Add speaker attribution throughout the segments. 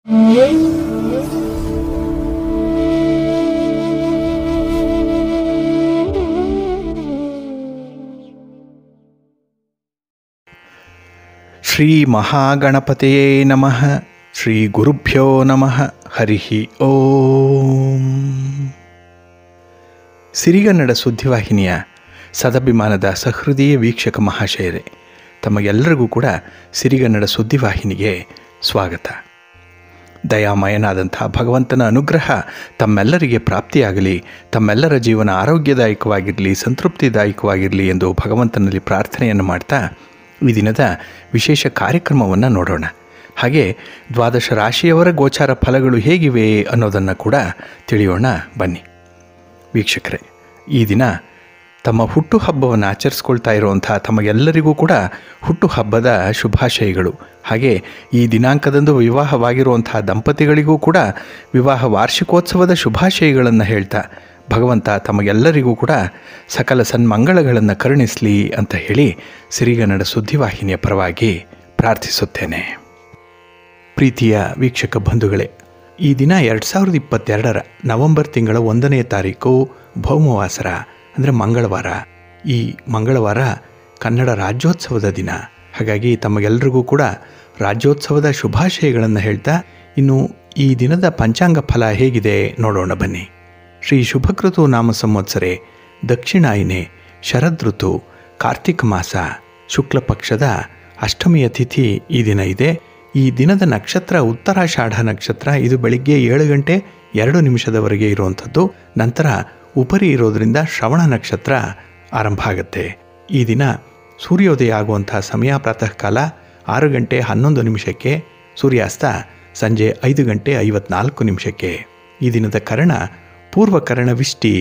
Speaker 1: ಶ್ರೀ ಮಹಾಗಣಪತಿಯೇ ನಮಃ. ಶ್ರೀ ಗುರುಭ್ಯೋ ನಮಃ. ಹರಿ ಓಂ. ಸಿರಿಗನ್ನಡ ಸುದ್ದಿವಾಹಿನಿಯ ಸದಭಿಮಾನದ ಸಹೃದಯ ವೀಕ್ಷಕ ಮಹಾಶಯರೇ, ತಮಗೆಲ್ಲರಿಗೂ ಕೂಡ ಸಿರಿಗನ್ನಡ ಸುದ್ದಿವಾಹಿನಿಗೆ ಸ್ವಾಗತ. ದಯಾಮಯನಾದಂಥ ಭಗವಂತನ ಅನುಗ್ರಹ ತಮ್ಮೆಲ್ಲರಿಗೆ ಪ್ರಾಪ್ತಿಯಾಗಲಿ, ತಮ್ಮೆಲ್ಲರ ಜೀವನ ಆರೋಗ್ಯದಾಯಕವಾಗಿರಲಿ, ಸಂತೃಪ್ತಿದಾಯಕವಾಗಿರಲಿ ಎಂದು ಭಗವಂತನಲ್ಲಿ ಪ್ರಾರ್ಥನೆಯನ್ನು ಮಾಡ್ತಾ ಈ ದಿನದ ವಿಶೇಷ ಕಾರ್ಯಕ್ರಮವನ್ನು ನೋಡೋಣ. ಹಾಗೆ ದ್ವಾದಶ ರಾಶಿಯವರ ಗೋಚಾರ ಫಲಗಳು ಹೇಗಿವೆ ಅನ್ನೋದನ್ನು ಕೂಡ ತಿಳಿಯೋಣ ಬನ್ನಿ. ವೀಕ್ಷಕರೇ, ಈ ದಿನ ತಮ್ಮ ಹುಟ್ಟುಹಬ್ಬವನ್ನು ಆಚರಿಸ್ಕೊಳ್ತಾ ಇರುವಂಥ ತಮಗೆಲ್ಲರಿಗೂ ಕೂಡ ಹುಟ್ಟುಹಬ್ಬದ ಶುಭಾಶಯಗಳು. ಹಾಗೆ ಈ ದಿನಾಂಕದಂದು ವಿವಾಹವಾಗಿರುವಂಥ ದಂಪತಿಗಳಿಗೂ ಕೂಡ ವಿವಾಹ ವಾರ್ಷಿಕೋತ್ಸವದ ಶುಭಾಶಯಗಳನ್ನು ಹೇಳ್ತಾ ಭಗವಂತ ತಮಗೆಲ್ಲರಿಗೂ ಕೂಡ ಸಕಲ ಸನ್ಮಂಗಳಗಳನ್ನು ಕರುಣಿಸಲಿ ಅಂತ ಹೇಳಿ ಸಿರಿಗನ್ನಡ ಸುದ್ದಿವಾಹಿನಿಯ ಪರವಾಗಿ ಪ್ರಾರ್ಥಿಸುತ್ತೇನೆ. ಪ್ರೀತಿಯ ವೀಕ್ಷಕ ಬಂಧುಗಳೇ, ಈ ದಿನ 2022 ನವೆಂಬರ್ ತಿಂಗಳ 1ನೇ ತಾರೀಕು ಭೌಮವಾಸರ ಅಂದರೆ ಮಂಗಳವಾರ. ಈ ಮಂಗಳವಾರ ಕನ್ನಡ ರಾಜ್ಯೋತ್ಸವದ ದಿನ. ಹಾಗಾಗಿ ತಮಗೆಲ್ಲರಿಗೂ ಕೂಡ ರಾಜ್ಯೋತ್ಸವದ ಶುಭಾಶಯಗಳನ್ನು ಹೇಳ್ತಾ ಇನ್ನು ಈ ದಿನದ ಪಂಚಾಂಗ ಫಲ ಹೇಗಿದೆ ನೋಡೋಣ ಬನ್ನಿ. ಶ್ರೀ ಶುಭಕೃತು ನಾಮ ಸಂವತ್ಸರೆ ದಕ್ಷಿಣಾಯನೆ ಶರದೃತು ಕಾರ್ತಿಕ ಮಾಸ ಶುಕ್ಲ ಪಕ್ಷದ ಅಷ್ಟಮಿಯ ತಿಥಿ ಈ ದಿನ ಇದೆ. ಈ ದಿನದ ನಕ್ಷತ್ರ ಉತ್ತರಾಷಾಢ ನಕ್ಷತ್ರ. ಇದು ಬೆಳಿಗ್ಗೆ 7 ಗಂಟೆ 2 ನಿಮಿಷದವರೆಗೆ ಇರುವಂಥದ್ದು. ನಂತರ ಉಪರಿ ಇರೋದರಿಂದ ಶ್ರವಣ ನಕ್ಷತ್ರ ಆರಂಭ ಆಗುತ್ತೆ. ಈ ದಿನ ಸೂರ್ಯೋದಯ ಆಗುವಂಥ ಸಮಯ ಪ್ರಾತಃ ಕಾಲ 6 ಗಂಟೆ 11 ನಿಮಿಷಕ್ಕೆ, ಸೂರ್ಯಾಸ್ತ ಸಂಜೆ 5 ಗಂಟೆ 54 ನಿಮಿಷಕ್ಕೆ. ಈ ದಿನದ ಕರ್ಣ ಪೂರ್ವಕರ್ಣ ವಿಷ್ಟಿ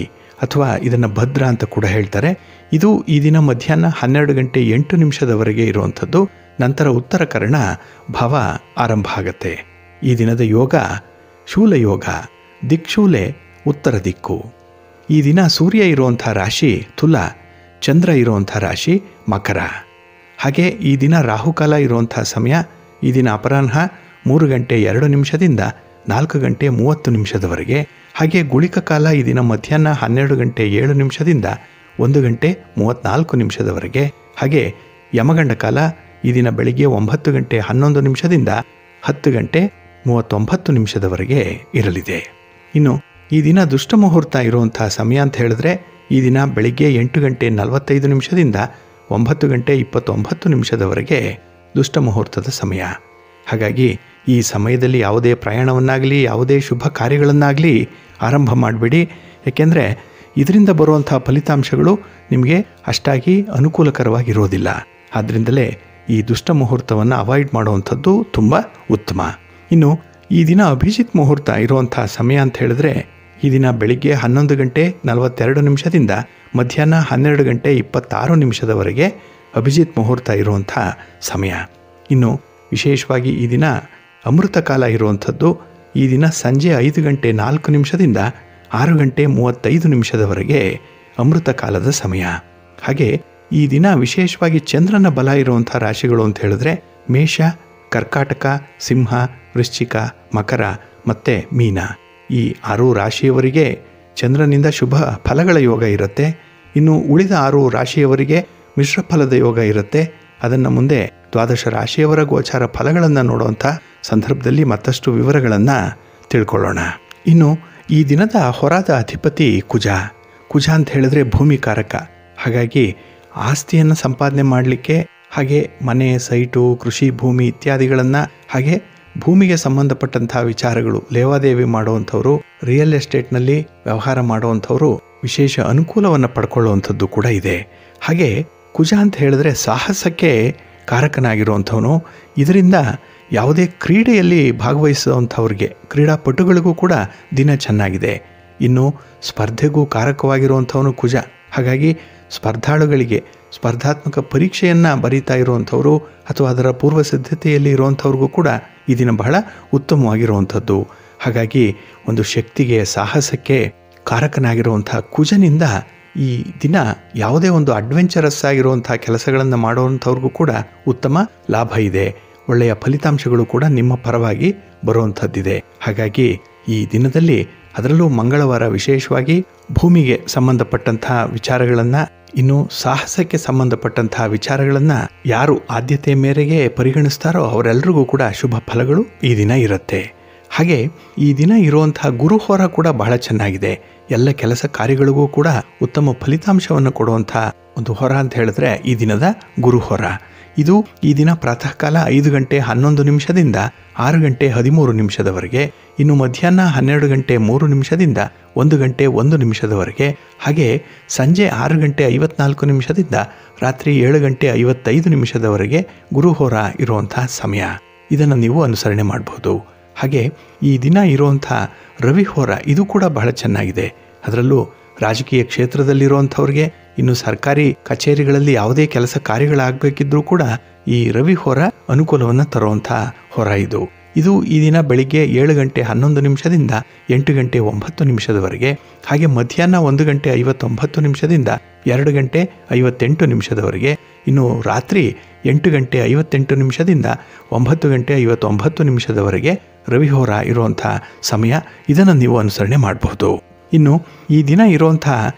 Speaker 1: ಅಥವಾ ಇದನ್ನು ಭದ್ರ ಅಂತ ಕೂಡ ಹೇಳ್ತಾರೆ. ಇದು ಈ ದಿನ ಮಧ್ಯಾಹ್ನ 12 ಗಂಟೆ 8 ನಿಮಿಷದವರೆಗೆ ಇರುವಂಥದ್ದು. ನಂತರ ಉತ್ತರ ಕರ್ಣ ಭಾವ ಆರಂಭ ಆಗುತ್ತೆ. ಈ ದಿನದ ಯೋಗ ಶೂಲಯೋಗ, ದಿಕ್ಶೂಲೆ ಉತ್ತರ ದಿಕ್ಕು. ಈ ದಿನ ಸೂರ್ಯ ಇರುವಂಥ ರಾಶಿ ತುಲ, ಚಂದ್ರ ಇರುವಂಥ ರಾಶಿ ಮಕರ. ಹಾಗೆ ಈ ದಿನ ರಾಹುಕಾಲ ಇರುವಂಥ ಸಮಯ ಈ ದಿನ ಅಪರಾಹ್ನ 3 ಗಂಟೆ 2 ನಿಮಿಷದಿಂದ 4 ಗಂಟೆ 30 ನಿಮಿಷದವರೆಗೆ. ಹಾಗೆ ಗುಳಿಕ ಕಾಲ ಈ ದಿನ ಮಧ್ಯಾಹ್ನ 12 ಗಂಟೆ 7 ನಿಮಿಷದಿಂದ 1 ಗಂಟೆ 34 ನಿಮಿಷದವರೆಗೆ. ಹಾಗೆ ಯಮಗಂಡ ಕಾಲ ಈ ದಿನ ಬೆಳಿಗ್ಗೆ 9 ಗಂಟೆ 11 ನಿಮಿಷದಿಂದ 10 ಗಂಟೆ 39 ನಿಮಿಷದವರೆಗೆ ಇರಲಿದೆ. ಇನ್ನು ಈ ದಿನ ದುಷ್ಟ ಮುಹೂರ್ತ ಇರುವಂಥ ಸಮಯ ಅಂತ ಹೇಳಿದ್ರೆ ಈ ದಿನ ಬೆಳಿಗ್ಗೆ 8 ಗಂಟೆ 45 ನಿಮಿಷದಿಂದ 9 ಗಂಟೆ 29 ನಿಮಿಷದವರೆಗೆ ದುಷ್ಟ ಮುಹೂರ್ತದ ಸಮಯ. ಹಾಗಾಗಿ ಈ ಸಮಯದಲ್ಲಿ ಯಾವುದೇ ಪ್ರಯಾಣವನ್ನಾಗಲಿ ಯಾವುದೇ ಶುಭ ಕಾರ್ಯಗಳನ್ನಾಗಲಿ ಆರಂಭ ಮಾಡಬೇಡಿ. ಏಕೆಂದರೆ ಇದರಿಂದ ಬರುವಂಥ ಫಲಿತಾಂಶಗಳು ನಿಮಗೆ ಅಷ್ಟಾಗಿ ಅನುಕೂಲಕರವಾಗಿರೋದಿಲ್ಲ. ಆದ್ದರಿಂದಲೇ ಈ ದುಷ್ಟ ಮುಹೂರ್ತವನ್ನು ಅವಾಯ್ಡ್ ಮಾಡುವಂಥದ್ದು ತುಂಬ ಉತ್ತಮ. ಇನ್ನು ಈ ದಿನ ಅಭಿಜಿತ್ ಮುಹೂರ್ತ ಇರುವಂಥ ಸಮಯ ಅಂತ ಹೇಳಿದ್ರೆ ಈ ದಿನ ಬೆಳಿಗ್ಗೆ 11 ಗಂಟೆ 42 ನಿಮಿಷದಿಂದ ಮಧ್ಯಾಹ್ನ 12 ಗಂಟೆ 26 ನಿಮಿಷದವರೆಗೆ ಅಭಿಜಿತ್ ಮುಹೂರ್ತ ಇರುವಂಥ ಸಮಯ. ಇನ್ನು ವಿಶೇಷವಾಗಿ ಈ ದಿನ ಅಮೃತ ಕಾಲ ಇರುವಂಥದ್ದು. ಈ ದಿನ ಸಂಜೆ 5 ಗಂಟೆ 4 ನಿಮಿಷದಿಂದ 6 ಗಂಟೆ 35 ನಿಮಿಷದವರೆಗೆ ಅಮೃತ ಕಾಲದ ಸಮಯ. ಹಾಗೆ ಈ ದಿನ ವಿಶೇಷವಾಗಿ ಚಂದ್ರನ ಬಲ ಇರುವಂಥ ರಾಶಿಗಳು ಅಂತ ಹೇಳಿದ್ರೆ ಮೇಷ, ಕರ್ಕಾಟಕ, ಸಿಂಹ, ವೃಶ್ಚಿಕ, ಮಕರ ಮತ್ತು ಮೀನ. ಈ 6 ರಾಶಿಯವರಿಗೆ ಚಂದ್ರನಿಂದ ಶುಭ ಫಲಗಳ ಯೋಗ ಇರುತ್ತೆ. ಇನ್ನು ಉಳಿದ 6 ರಾಶಿಯವರಿಗೆ ಮಿಶ್ರ ಫಲದ ಯೋಗ ಇರುತ್ತೆ. ಅದನ್ನು ಮುಂದೆ ದ್ವಾದಶ ರಾಶಿಯವರ ಗೋಚಾರ ಫಲಗಳನ್ನು ನೋಡುವಂಥ ಸಂದರ್ಭದಲ್ಲಿ ಮತ್ತಷ್ಟು ವಿವರಗಳನ್ನು ತಿಳ್ಕೊಳ್ಳೋಣ. ಇನ್ನು ಈ ದಿನದ ಹೊರಾದ ಅಧಿಪತಿ ಕುಜ. ಕುಜ ಅಂತ ಹೇಳಿದ್ರೆ ಭೂಮಿಕಾರಕ. ಹಾಗಾಗಿ ಆಸ್ತಿಯನ್ನು ಸಂಪಾದನೆ ಮಾಡಲಿಕ್ಕೆ, ಹಾಗೆ ಮನೆ, ಸೈಟು, ಕೃಷಿ ಭೂಮಿ ಇತ್ಯಾದಿಗಳನ್ನು, ಹಾಗೆ ಭೂಮಿಗೆ ಸಂಬಂಧಪಟ್ಟಂಥ ವಿಚಾರಗಳು, ಲೇವಾದೇವಿ ಮಾಡುವಂಥವ್ರು, ರಿಯಲ್ ಎಸ್ಟೇಟ್ನಲ್ಲಿ ವ್ಯವಹಾರ ಮಾಡುವಂಥವರು ವಿಶೇಷ ಅನುಕೂಲವನ್ನು ಪಡ್ಕೊಳ್ಳುವಂಥದ್ದು ಕೂಡ ಇದೆ. ಹಾಗೆ ಕುಜ ಅಂತ ಹೇಳಿದ್ರೆ ಸಾಹಸಕ್ಕೆ ಕಾರಕನಾಗಿರುವಂಥವನು. ಇದರಿಂದ ಯಾವುದೇ ಕ್ರೀಡೆಯಲ್ಲಿ ಭಾಗವಹಿಸುವಂಥವ್ರಿಗೆ, ಕ್ರೀಡಾಪಟುಗಳಿಗೂ ಕೂಡ ದಿನ ಚೆನ್ನಾಗಿದೆ. ಇನ್ನು ಸ್ಪರ್ಧೆಗೂ ಕಾರಕವಾಗಿರುವಂಥವನು ಕುಜ. ಹಾಗಾಗಿ ಸ್ಪರ್ಧಾಳುಗಳಿಗೆ, ಸ್ಪರ್ಧಾತ್ಮಕ ಪರೀಕ್ಷೆಯನ್ನು ಬರೀತಾ ಇರುವಂಥವರು ಅಥವಾ ಅದರ ಪೂರ್ವ ಸಿದ್ಧತೆಯಲ್ಲಿ ಇರುವಂಥವ್ರಿಗೂ ಕೂಡ ಈ ದಿನ ಬಹಳ ಉತ್ತಮವಾಗಿರುವಂಥದ್ದು. ಹಾಗಾಗಿ ಒಂದು ಶಕ್ತಿಗೆ, ಸಾಹಸಕ್ಕೆ ಕಾರಕನಾಗಿರುವಂಥ ಕುಜನಿಂದ ಈ ದಿನ ಯಾವುದೇ ಒಂದು ಅಡ್ವೆಂಚರಸ್ ಆಗಿರುವಂಥ ಕೆಲಸಗಳನ್ನು ಮಾಡುವಂಥವ್ರಿಗೂ ಕೂಡ ಉತ್ತಮ ಲಾಭ ಇದೆ. ಒಳ್ಳೆಯ ಫಲಿತಾಂಶಗಳು ಕೂಡ ನಿಮ್ಮ ಪರವಾಗಿ ಬರುವಂಥದ್ದಿದೆ. ಹಾಗಾಗಿ ಈ ದಿನದಲ್ಲಿ, ಅದರಲ್ಲೂ ಮಂಗಳವಾರ ವಿಶೇಷವಾಗಿ ಭೂಮಿಗೆ ಸಂಬಂಧಪಟ್ಟಂತಹ ವಿಚಾರಗಳನ್ನು, ಇನ್ನು ಸಾಹಸಕ್ಕೆ ಸಂಬಂಧಪಟ್ಟಂತಹ ವಿಚಾರಗಳನ್ನು ಯಾರು ಆದ್ಯತೆಯ ಮೇರೆಗೆ ಪರಿಗಣಿಸ್ತಾರೋ ಅವರೆಲ್ಲರಿಗೂ ಕೂಡ ಶುಭ ಫಲಗಳು ಈ ದಿನ ಇರುತ್ತೆ. ಹಾಗೆ ಈ ದಿನ ಇರುವಂತಹ ಗುರುಹೋರ ಕೂಡ ಬಹಳ ಚೆನ್ನಾಗಿದೆ. ಎಲ್ಲ ಕೆಲಸ ಕಾರ್ಯಗಳಿಗೂ ಕೂಡ ಉತ್ತಮ ಫಲಿತಾಂಶವನ್ನು ಕೊಡುವಂಥ ಒಂದು ಹೊರ ಅಂತ ಹೇಳಿದ್ರೆ ಈ ದಿನದ ಗುರುಹೊರ. ಇದು ಈ ದಿನ ಪ್ರಾತಃ ಕಾಲ 5 ಗಂಟೆ 11 ನಿಮಿಷದಿಂದ 6 ಗಂಟೆ 13 ನಿಮಿಷದವರೆಗೆ, ಇನ್ನು ಮಧ್ಯಾಹ್ನ 12 ಗಂಟೆ 3 ನಿಮಿಷದಿಂದ 1 ಗಂಟೆ 1 ನಿಮಿಷದವರೆಗೆ, ಹಾಗೆ ಸಂಜೆ 6 ಗಂಟೆ 54 ನಿಮಿಷದಿಂದ ರಾತ್ರಿ 7 ಗಂಟೆ 55 ನಿಮಿಷದವರೆಗೆ ಗುರುಹೋರ ಇರುವಂಥ ಸಮಯ. ಇದನ್ನು ನೀವು ಅನುಸರಣೆ ಮಾಡಬಹುದು. ಹಾಗೆ ಈ ದಿನ ಇರುವಂಥ ರವಿಹೋರ ಇದು ಕೂಡ ಬಹಳ ಚೆನ್ನಾಗಿದೆ. ಅದರಲ್ಲೂ ರಾಜಕೀಯ ಕ್ಷೇತ್ರದಲ್ಲಿರುವಂಥವ್ರಿಗೆ, ಇನ್ನು ಸರ್ಕಾರಿ ಕಚೇರಿಗಳಲ್ಲಿ ಯಾವುದೇ ಕೆಲಸ ಕಾರ್ಯಗಳಾಗಬೇಕಿದ್ರೂ ಕೂಡ ಈ ರವಿಹೋರ ಅನುಕೂಲವನ್ನು ತರುವಂಥ ಹೊರ ಇದು. ಇದು ಈ ದಿನ ಬೆಳಿಗ್ಗೆ 7 ಗಂಟೆ 11 ನಿಮಿಷದಿಂದ 8 ಗಂಟೆ 9 ನಿಮಿಷದವರೆಗೆ, ಹಾಗೆ ಮಧ್ಯಾಹ್ನ 1 ಗಂಟೆ 59 ನಿಮಿಷದಿಂದ 2 ಗಂಟೆ 58 ನಿಮಿಷದವರೆಗೆ, ಇನ್ನು ರಾತ್ರಿ 8 ಗಂಟೆ 58 ನಿಮಿಷದಿಂದ 9 ಗಂಟೆ 59 ನಿಮಿಷದವರೆಗೆ ರವಿಹೋರ ಇರುವಂಥ ಸಮಯ. ಇದನ್ನು ನೀವು ಅನುಸರಣೆ ಮಾಡಬಹುದು. ಇನ್ನು ಈ ದಿನ ಇರುವಂಥ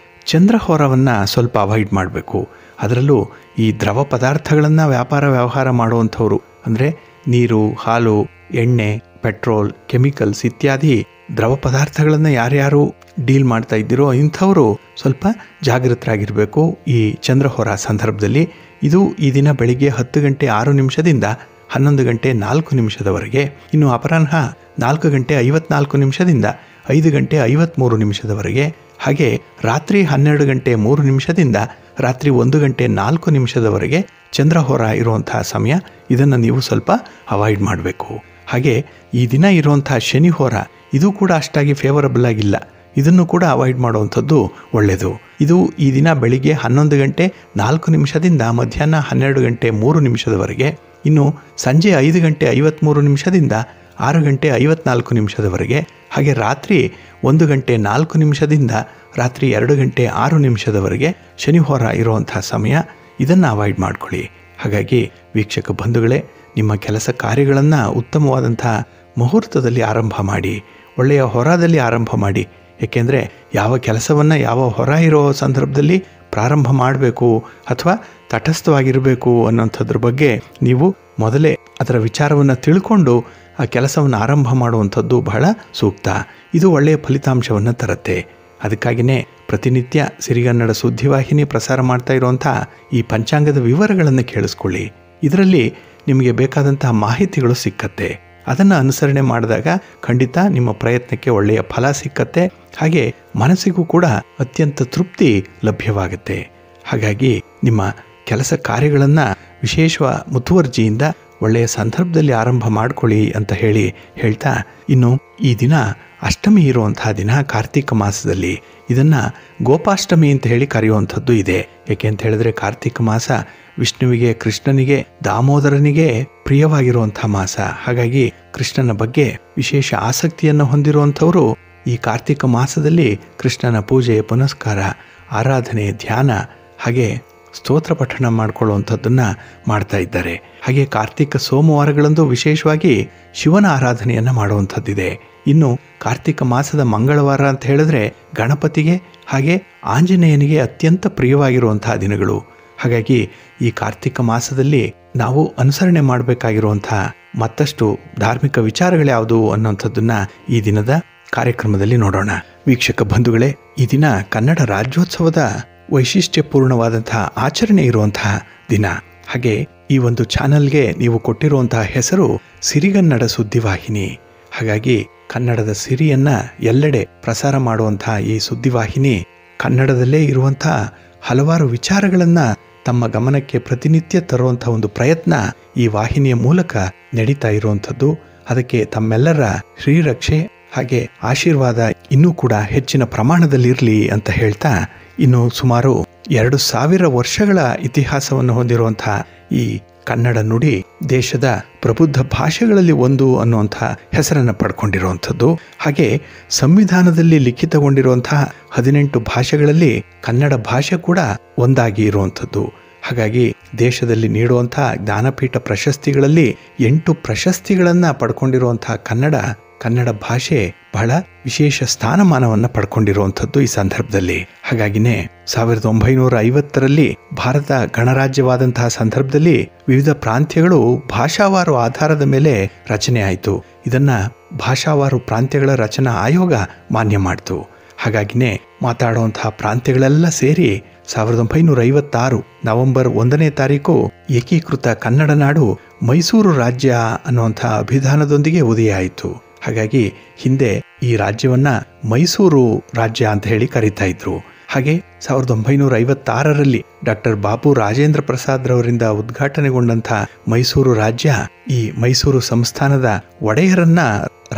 Speaker 1: ಚಂದ್ರಹೋರವನ್ನು ಸ್ವಲ್ಪ ಅವಾಯ್ಡ್ ಮಾಡಬೇಕು. ಅದರಲ್ಲೂ ಈ ದ್ರವ ಪದಾರ್ಥಗಳನ್ನು ವ್ಯಾಪಾರ ವ್ಯವಹಾರ ಮಾಡುವಂಥವ್ರು, ಅಂದರೆ ನೀರು, ಹಾಲು, ಎಣ್ಣೆ, ಪೆಟ್ರೋಲ್, ಕೆಮಿಕಲ್ಸ್ ಇತ್ಯಾದಿ ದ್ರವ ಪದಾರ್ಥಗಳನ್ನು ಯಾರ್ಯಾರು ಡೀಲ್ ಮಾಡ್ತಾ ಇದ್ದೀರೋ ಇಂಥವರು ಸ್ವಲ್ಪ ಜಾಗೃತರಾಗಿರಬೇಕು ಈ ಚಂದ್ರಹೋರ ಸಂದರ್ಭದಲ್ಲಿ. ಇದು ಈ ದಿನ ಬೆಳಿಗ್ಗೆ 10 ಗಂಟೆ 6 ನಿಮಿಷದಿಂದ 11 ಗಂಟೆ 4 ನಿಮಿಷದವರೆಗೆ, ಇನ್ನು ಅಪರಾಹ್ನ 4 ಗಂಟೆ 54 ನಿಮಿಷದಿಂದ 5 ಗಂಟೆ 53 ನಿಮಿಷದವರೆಗೆ, ಹಾಗೆ ರಾತ್ರಿ 12 ಗಂಟೆ 3 ನಿಮಿಷದಿಂದ ರಾತ್ರಿ 1 ಗಂಟೆ 4 ನಿಮಿಷದವರೆಗೆ ಚಂದ್ರಹೋರ ಇರುವಂಥ ಸಮಯ. ಇದನ್ನು ನೀವು ಸ್ವಲ್ಪ ಅವಾಯ್ಡ್ ಮಾಡಬೇಕು. ಹಾಗೆ ಈ ದಿನ ಇರುವಂಥ ಶನಿಹೋರ ಇದು ಕೂಡ ಅಷ್ಟಾಗಿ ಫೇವರಬಲ್ ಆಗಿಲ್ಲ. ಇದನ್ನು ಕೂಡ ಅವಾಯ್ಡ್ ಮಾಡುವಂಥದ್ದು ಒಳ್ಳೆಯದು. ಇದು ಈ ದಿನ ಬೆಳಿಗ್ಗೆ 11 ಗಂಟೆ 4 ನಿಮಿಷದಿಂದ ಮಧ್ಯಾಹ್ನ 12 ಗಂಟೆ 3 ನಿಮಿಷದವರೆಗೆ, ಇನ್ನು ಸಂಜೆ 5 ಗಂಟೆ 53 ನಿಮಿಷದಿಂದ 6 ಗಂಟೆ 54 ನಿಮಿಷದವರೆಗೆ, ಹಾಗೆ ರಾತ್ರಿ 1 ಗಂಟೆ 4 ನಿಮಿಷದಿಂದ ರಾತ್ರಿ 2 ಗಂಟೆ 6 ನಿಮಿಷದವರೆಗೆ ಶನಿಹೋರ ಇರುವಂಥ ಸಮಯ. ಇದನ್ನು ಅವಾಯ್ಡ್ ಮಾಡ್ಕೊಳ್ಳಿ. ಹಾಗಾಗಿ ವೀಕ್ಷಕ ಬಂಧುಗಳೇ, ನಿಮ್ಮ ಕೆಲಸ ಕಾರ್ಯಗಳನ್ನು ಉತ್ತಮವಾದಂಥ ಮುಹೂರ್ತದಲ್ಲಿ ಆರಂಭ ಮಾಡಿ, ಒಳ್ಳೆಯ ಹೊರದಲ್ಲಿ ಆರಂಭ ಮಾಡಿ. ಏಕೆಂದರೆ ಯಾವ ಕೆಲಸವನ್ನು ಯಾವ ಹೊರ ಇರೋ ಸಂದರ್ಭದಲ್ಲಿ ಪ್ರಾರಂಭ ಮಾಡಬೇಕು ಅಥವಾ ತಟಸ್ಥವಾಗಿರಬೇಕು ಅನ್ನೋಂಥದ್ರ ಬಗ್ಗೆ ನೀವು ಮೊದಲೇ ಅದರ ವಿಚಾರವನ್ನು ತಿಳ್ಕೊಂಡು ಆ ಕೆಲಸವನ್ನು ಆರಂಭ ಮಾಡುವಂಥದ್ದು ಬಹಳ ಸೂಕ್ತ. ಇದು ಒಳ್ಳೆಯ ಫಲಿತಾಂಶವನ್ನು ತರುತ್ತೆ. ಅದಕ್ಕಾಗಿಯೇ ಪ್ರತಿನಿತ್ಯ ಸಿರಿಗನ್ನಡ ಸುದ್ದಿವಾಹಿನಿ ಪ್ರಸಾರ ಮಾಡ್ತಾ ಇರುವಂಥ ಈ ಪಂಚಾಂಗದ ವಿವರಗಳನ್ನು ಕೇಳಿಸ್ಕೊಳ್ಳಿ. ಇದರಲ್ಲಿ ನಿಮಗೆ ಬೇಕಾದಂತಹ ಮಾಹಿತಿಗಳು ಸಿಕ್ಕತ್ತೆ. ಅದನ್ನು ಅನುಸರಣೆ ಮಾಡಿದಾಗ ಖಂಡಿತ ನಿಮ್ಮ ಪ್ರಯತ್ನಕ್ಕೆ ಒಳ್ಳೆಯ ಫಲ ಸಿಕ್ಕತ್ತೆ. ಹಾಗೆ ಮನಸ್ಸಿಗೂ ಕೂಡ ಅತ್ಯಂತ ತೃಪ್ತಿ ಲಭ್ಯವಾಗುತ್ತೆ. ಹಾಗಾಗಿ ನಿಮ್ಮ ಕೆಲಸ ಕಾರ್ಯಗಳನ್ನು ವಿಶೇಷ ಮುತುವರ್ಜಿಯಿಂದ ಒಳ್ಳೆಯ ಸಂದರ್ಭದಲ್ಲಿ ಆರಂಭ ಮಾಡ್ಕೊಳ್ಳಿ ಅಂತ ಹೇಳ್ತಾ, ಇನ್ನು ಈ ದಿನ ಅಷ್ಟಮಿ ಇರುವಂತಹ ದಿನ ಕಾರ್ತಿಕ ಮಾಸದಲ್ಲಿ. ಇದನ್ನು ಗೋಪಾಷ್ಟಮಿ ಅಂತ ಹೇಳಿ ಕರೆಯುವಂಥದ್ದು ಇದೆ. ಏಕೆ ಅಂತ ಹೇಳಿದ್ರೆ ಕಾರ್ತಿಕ ಮಾಸ ವಿಷ್ಣುವಿಗೆ, ಕೃಷ್ಣನಿಗೆ, ದಾಮೋದರನಿಗೆ ಪ್ರಿಯವಾಗಿರುವಂಥ ಮಾಸ. ಹಾಗಾಗಿ ಕೃಷ್ಣನ ಬಗ್ಗೆ ವಿಶೇಷ ಆಸಕ್ತಿಯನ್ನು ಹೊಂದಿರುವಂಥವರು ಈ ಕಾರ್ತಿಕ ಮಾಸದಲ್ಲಿ ಕೃಷ್ಣನ ಪೂಜೆ, ಪುನಸ್ಕಾರ, ಆರಾಧನೆ, ಧ್ಯಾನ ಹಾಗೆ ಸ್ತೋತ್ರ ಪಠಣ ಮಾಡಿಕೊಳ್ಳುವಂಥದ್ದನ್ನು ಮಾಡ್ತಾ ಇದ್ದಾರೆ. ಹಾಗೆ ಕಾರ್ತಿಕ ಸೋಮವಾರಗಳಂದು ವಿಶೇಷವಾಗಿ ಶಿವನ ಆರಾಧನೆಯನ್ನು ಮಾಡುವಂಥದ್ದಿದೆ. ಇನ್ನು ಕಾರ್ತಿಕ ಮಾಸದ ಮಂಗಳವಾರ ಅಂತ ಹೇಳಿದ್ರೆ ಗಣಪತಿಗೆ ಹಾಗೆ ಆಂಜನೇಯನಿಗೆ ಅತ್ಯಂತ ಪ್ರಿಯವಾಗಿರುವಂತಹ ದಿನಗಳು. ಹಾಗಾಗಿ ಈ ಕಾರ್ತಿಕ ಮಾಸದಲ್ಲಿ ನಾವು ಅನುಸರಣೆ ಮಾಡಬೇಕಾಗಿರುವಂಥ ಮತ್ತಷ್ಟು ಧಾರ್ಮಿಕ ವಿಚಾರಗಳ್ಯಾವುದು ಅನ್ನೋಂಥದ್ದನ್ನ ಈ ದಿನದ ಕಾರ್ಯಕ್ರಮದಲ್ಲಿ ನೋಡೋಣ. ವೀಕ್ಷಕ ಬಂಧುಗಳೇ, ಈ ದಿನ ಕನ್ನಡ ರಾಜ್ಯೋತ್ಸವದ ವೈಶಿಷ್ಟ್ಯಪೂರ್ಣವಾದಂತಹ ಆಚರಣೆ ಇರುವಂತಹ ದಿನ. ಹಾಗೆ ಈ ಒಂದು ಚಾನಲ್ಗೆ ನೀವು ಕೊಟ್ಟಿರುವಂತಹ ಹೆಸರು ಸಿರಿಗನ್ನಡ ಸುದ್ದಿವಾಹಿನಿ. ಹಾಗಾಗಿ ಕನ್ನಡದ ಸಿರಿಯನ್ನ ಎಲ್ಲೆಡೆ ಪ್ರಸಾರ ಮಾಡುವಂತಹ ಈ ಸುದ್ದಿವಾಹಿನಿ ಕನ್ನಡದಲ್ಲೇ ಇರುವಂತಹ ಹಲವಾರು ವಿಚಾರಗಳನ್ನು ತಮ್ಮ ಗಮನಕ್ಕೆ ಪ್ರತಿನಿತ್ಯ ತರುವಂಥ ಒಂದು ಪ್ರಯತ್ನ ಈ ವಾಹಿನಿಯ ಮೂಲಕ ನಡೀತಾ ಇರುವಂಥದ್ದು. ಅದಕ್ಕೆ ತಮ್ಮೆಲ್ಲರ ಶ್ರೀರಕ್ಷೆ ಹಾಗೆ ಆಶೀರ್ವಾದ ಇನ್ನೂ ಕೂಡ ಹೆಚ್ಚಿನ ಪ್ರಮಾಣದಲ್ಲಿರಲಿ ಅಂತ ಹೇಳ್ತಾ, ಇನ್ನು ಸುಮಾರು 2000 ವರ್ಷಗಳ ಇತಿಹಾಸವನ್ನು ಹೊಂದಿರುವಂತಹ ಈ ಕನ್ನಡ ನುಡಿ ದೇಶದ ಪ್ರಬುದ್ಧ ಭಾಷೆಗಳಲ್ಲಿ ಒಂದು ಅನ್ನುವಂಥ ಹೆಸರನ್ನು ಪಡ್ಕೊಂಡಿರುವಂಥದ್ದು. ಹಾಗೆ ಸಂವಿಧಾನದಲ್ಲಿ ಲಿಖಿತಗೊಂಡಿರುವಂತಹ 18 ಭಾಷೆಗಳಲ್ಲಿ ಕನ್ನಡ ಭಾಷೆ ಕೂಡ ಒಂದಾಗಿ ಇರುವಂಥದ್ದು. ಹಾಗಾಗಿ ದೇಶದಲ್ಲಿ ನೀಡುವಂಥ ಜ್ಞಾನಪೀಠ ಪ್ರಶಸ್ತಿಗಳಲ್ಲಿ 8 ಪ್ರಶಸ್ತಿಗಳನ್ನು ಪಡ್ಕೊಂಡಿರುವಂಥ ಕನ್ನಡ ಭಾಷೆ ಬಹಳ ವಿಶೇಷ ಸ್ಥಾನಮಾನವನ್ನು ಪಡ್ಕೊಂಡಿರುವಂಥದ್ದು ಈ ಸಂದರ್ಭದಲ್ಲಿ. ಹಾಗಾಗಿನೇ 1950ರಲ್ಲಿ ಭಾರತ ಗಣರಾಜ್ಯವಾದಂತಹ ಸಂದರ್ಭದಲ್ಲಿ ವಿವಿಧ ಪ್ರಾಂತ್ಯಗಳು ಭಾಷಾವಾರು ಆಧಾರದ ಮೇಲೆ ರಚನೆ ಆಯಿತು. ಇದನ್ನ ಭಾಷಾವಾರು ಪ್ರಾಂತ್ಯಗಳ ರಚನಾ ಆಯೋಗ ಮಾನ್ಯ ಮಾಡಿತು. ಹಾಗಾಗಿನೇ ಮಾತಾಡುವಂತಹ ಪ್ರಾಂತ್ಯಗಳೆಲ್ಲ ಸೇರಿ 1956 ನವೆಂಬರ್ 1ನೇ ತಾರೀಕು ಏಕೀಕೃತ ಕನ್ನಡ ನಾಡು ಮೈಸೂರು ರಾಜ್ಯ ಅನ್ನುವಂಥ ಅಭಿಧಾನದೊಂದಿಗೆ ಉದಯ ಆಯಿತು. ಹಾಗಾಗಿ ಹಿಂದೆ ಈ ರಾಜ್ಯವನ್ನ ಮೈಸೂರು ರಾಜ್ಯ ಅಂತ ಹೇಳಿ ಕರೀತಾ ಇದ್ರು. ಹಾಗೆ 1956ರಲ್ಲಿ ಡಾಕ್ಟರ್ ಬಾಬು ರಾಜೇಂದ್ರ ಪ್ರಸಾದ್ ರವರಿಂದ ಉದ್ಘಾಟನೆಗೊಂಡಂಥ ಮೈಸೂರು ರಾಜ್ಯ ಈ ಮೈಸೂರು ಸಂಸ್ಥಾನದ ಒಡೆಯರನ್ನ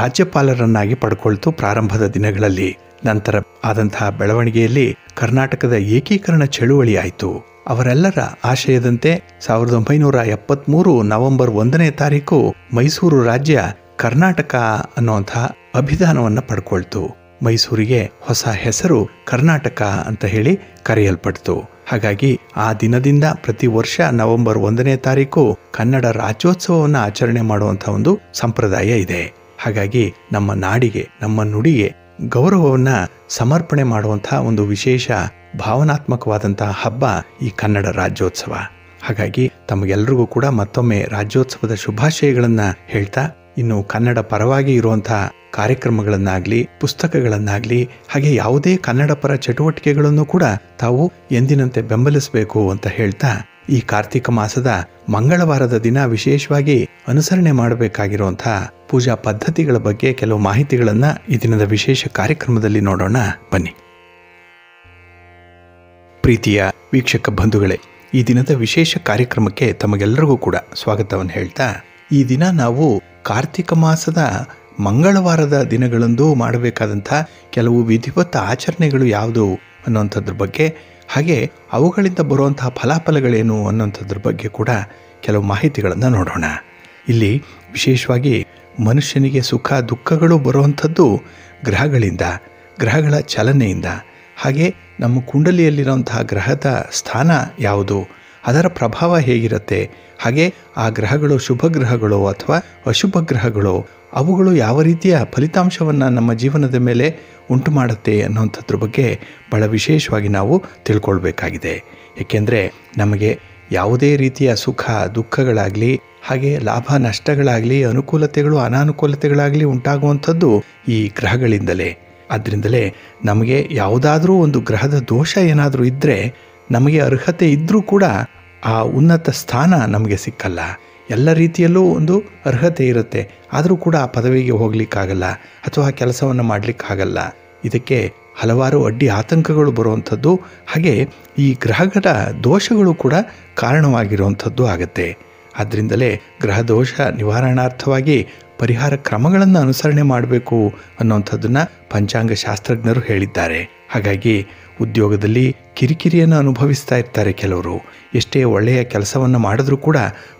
Speaker 1: ರಾಜ್ಯಪಾಲರನ್ನಾಗಿ ಪಡ್ಕೊಳ್ತು ಪ್ರಾರಂಭದ ದಿನಗಳಲ್ಲಿ. ನಂತರ ಆದಂತಹ ಬೆಳವಣಿಗೆಯಲ್ಲಿ ಕರ್ನಾಟಕದ ಏಕೀಕರಣ ಚಳುವಳಿ ಆಯಿತು. ಅವರೆಲ್ಲರ ಆಶಯದಂತೆ 1973 ನವೆಂಬರ್ 1ನೇ ತಾರೀಕು ಮೈಸೂರು ರಾಜ್ಯ ಕರ್ನಾಟಕ ಅನ್ನುವಂಥ ಅಭಿಧಾನವನ್ನು ಪಡ್ಕೊಳ್ತು. ಮೈಸೂರಿಗೆ ಹೊಸ ಹೆಸರು ಕರ್ನಾಟಕ ಅಂತ ಹೇಳಿ ಕರೆಯಲ್ಪಡ್ತು. ಹಾಗಾಗಿ ಆ ದಿನದಿಂದ ಪ್ರತಿ ವರ್ಷ ನವೆಂಬರ್ 1ನೇ ತಾರೀಕು ಕನ್ನಡ ರಾಜ್ಯೋತ್ಸವವನ್ನು ಆಚರಣೆ ಮಾಡುವಂಥ ಒಂದು ಸಂಪ್ರದಾಯ ಇದೆ. ಹಾಗಾಗಿ ನಮ್ಮ ನಾಡಿಗೆ, ನಮ್ಮ ನುಡಿಗೆ ಗೌರವವನ್ನು ಸಮರ್ಪಣೆ ಮಾಡುವಂಥ ಒಂದು ವಿಶೇಷ ಭಾವನಾತ್ಮಕವಾದಂತಹ ಹಬ್ಬ ಈ ಕನ್ನಡ ರಾಜ್ಯೋತ್ಸವ. ಹಾಗಾಗಿ ತಮಗೆಲ್ಲರಿಗೂ ಕೂಡ ಮತ್ತೊಮ್ಮೆ ರಾಜ್ಯೋತ್ಸವದ ಶುಭಾಶಯಗಳನ್ನು ಹೇಳ್ತಾ, ಇನ್ನು ಕನ್ನಡ ಪರವಾಗಿ ಇರುವಂತಹ ಕಾರ್ಯಕ್ರಮಗಳನ್ನಾಗಲಿ, ಪುಸ್ತಕಗಳನ್ನಾಗಲಿ, ಹಾಗೆ ಯಾವುದೇ ಕನ್ನಡ ಪರ ಚಟುವಟಿಕೆಗಳನ್ನು ಕೂಡ ತಾವು ಎಂದಿನಂತೆ ಬೆಂಬಲಿಸಬೇಕು ಅಂತ ಹೇಳ್ತಾ, ಈ ಕಾರ್ತಿಕ ಮಾಸದ ಮಂಗಳವಾರದ ದಿನ ವಿಶೇಷವಾಗಿ ಅನುಸರಣೆ ಮಾಡಬೇಕಾಗಿರುವಂತಹ ಪೂಜಾ ಪದ್ಧತಿಗಳ ಬಗ್ಗೆ ಕೆಲವು ಮಾಹಿತಿಗಳನ್ನ ಈ ದಿನದ ವಿಶೇಷ ಕಾರ್ಯಕ್ರಮದಲ್ಲಿ ನೋಡೋಣ ಬನ್ನಿ. ಪ್ರೀತಿಯ ವೀಕ್ಷಕ ಬಂಧುಗಳೇ, ಈ ದಿನದ ವಿಶೇಷ ಕಾರ್ಯಕ್ರಮಕ್ಕೆ ತಮಗೆಲ್ಲರಿಗೂ ಕೂಡ ಸ್ವಾಗತವನ್ನು ಹೇಳ್ತಾ, ಈ ದಿನ ನಾವು ಕಾರ್ತಿಕ ಮಾಸದ ಮಂಗಳವಾರದ ದಿನಗಳಂದು ಮಾಡಬೇಕಾದಂಥ ಕೆಲವು ವಿಧಿವತ್ತ ಆಚರಣೆಗಳು ಯಾವುದು ಅನ್ನೋಂಥದ್ರ ಬಗ್ಗೆ, ಹಾಗೆ ಅವುಗಳಿಂದ ಬರುವಂತಹ ಫಲಾಫಲಗಳೇನು ಅನ್ನೋಂಥದ್ರ ಬಗ್ಗೆ ಕೂಡ ಕೆಲವು ಮಾಹಿತಿಗಳನ್ನು ನೋಡೋಣ. ಇಲ್ಲಿ ವಿಶೇಷವಾಗಿ ಮನುಷ್ಯನಿಗೆ ಸುಖ ದುಃಖಗಳು ಬರುವಂಥದ್ದು ಗ್ರಹಗಳಿಂದ, ಗ್ರಹಗಳ ಚಲನೆಯಿಂದ, ಹಾಗೆ ನಮ್ಮ ಕುಂಡಲಿಯಲ್ಲಿರುವಂತಹ ಗ್ರಹದ ಸ್ಥಾನ ಯಾವುದು, ಅದರ ಪ್ರಭಾವ ಹೇಗಿರುತ್ತೆ, ಹಾಗೆ ಆ ಗ್ರಹಗಳು ಶುಭ ಗ್ರಹಗಳು ಅಥವಾ ಅಶುಭ ಗ್ರಹಗಳು, ಅವುಗಳು ಯಾವ ರೀತಿಯ ಫಲಿತಾಂಶವನ್ನು ನಮ್ಮ ಜೀವನದ ಮೇಲೆ ಉಂಟು ಮಾಡುತ್ತೆ ಅನ್ನೋಂಥದ್ರ ಬಗ್ಗೆ ಬಹಳ ವಿಶೇಷವಾಗಿ ನಾವು ತಿಳ್ಕೊಳ್ಬೇಕಾಗಿದೆ. ಏಕೆಂದರೆ ನಮಗೆ ಯಾವುದೇ ರೀತಿಯ ಸುಖ ದುಃಖಗಳಾಗಲಿ, ಹಾಗೆ ಲಾಭ ನಷ್ಟಗಳಾಗಲಿ, ಅನುಕೂಲತೆಗಳು ಅನಾನುಕೂಲತೆಗಳಾಗಲಿ ಉಂಟಾಗುವಂಥದ್ದು ಈ ಗ್ರಹಗಳಿಂದಲೇ. ಅದರಿಂದಲೇ ನಮಗೆ ಯಾವುದಾದ್ರೂ ಒಂದು ಗ್ರಹದ ದೋಷ ಏನಾದರೂ ಇದ್ದರೆ ನಮಗೆ ಅರ್ಹತೆ ಇದ್ದರೂ ಕೂಡ ಆ ಉನ್ನತ ಸ್ಥಾನ ನಮಗೆ ಸಿಕ್ಕಲ್ಲ. ಎಲ್ಲ ರೀತಿಯಲ್ಲೂ ಒಂದು ಅರ್ಹತೆ ಇರುತ್ತೆ, ಆದರೂ ಕೂಡ ಆ ಪದವಿಗೆ ಹೋಗ್ಲಿಕ್ಕಾಗಲ್ಲ ಅಥವಾ ಆ ಕೆಲಸವನ್ನು ಮಾಡಲಿಕ್ಕಾಗಲ್ಲ. ಇದಕ್ಕೆ ಹಲವಾರು ಅಡ್ಡಿ ಆತಂಕಗಳು ಬರುವಂಥದ್ದು, ಹಾಗೆ ಈ ಗ್ರಹಗಳ ದೋಷಗಳು ಕೂಡ ಕಾರಣವಾಗಿರುವಂಥದ್ದು ಆಗುತ್ತೆ. ಆದ್ದರಿಂದಲೇ ಗ್ರಹ ದೋಷ ನಿವಾರಣಾರ್ಥವಾಗಿ ಪರಿಹಾರ ಕ್ರಮಗಳನ್ನು ಅನುಸರಣೆ ಮಾಡಬೇಕು ಅನ್ನೋಂಥದ್ದನ್ನು ಪಂಚಾಂಗ ಶಾಸ್ತ್ರಜ್ಞರು ಹೇಳಿದ್ದಾರೆ. ಹಾಗಾಗಿ ಉದ್ಯೋಗದಲ್ಲಿ ಕಿರಿಕಿರಿಯನ್ನು ಅನುಭವಿಸ್ತಾ ಇರ್ತಾರೆ ಕೆಲವರು. ಎಷ್ಟೇ ಒಳ್ಳೆಯ ಕೆಲಸವನ್ನು ಮಾಡಿದ್ರೂ ಕೂಡ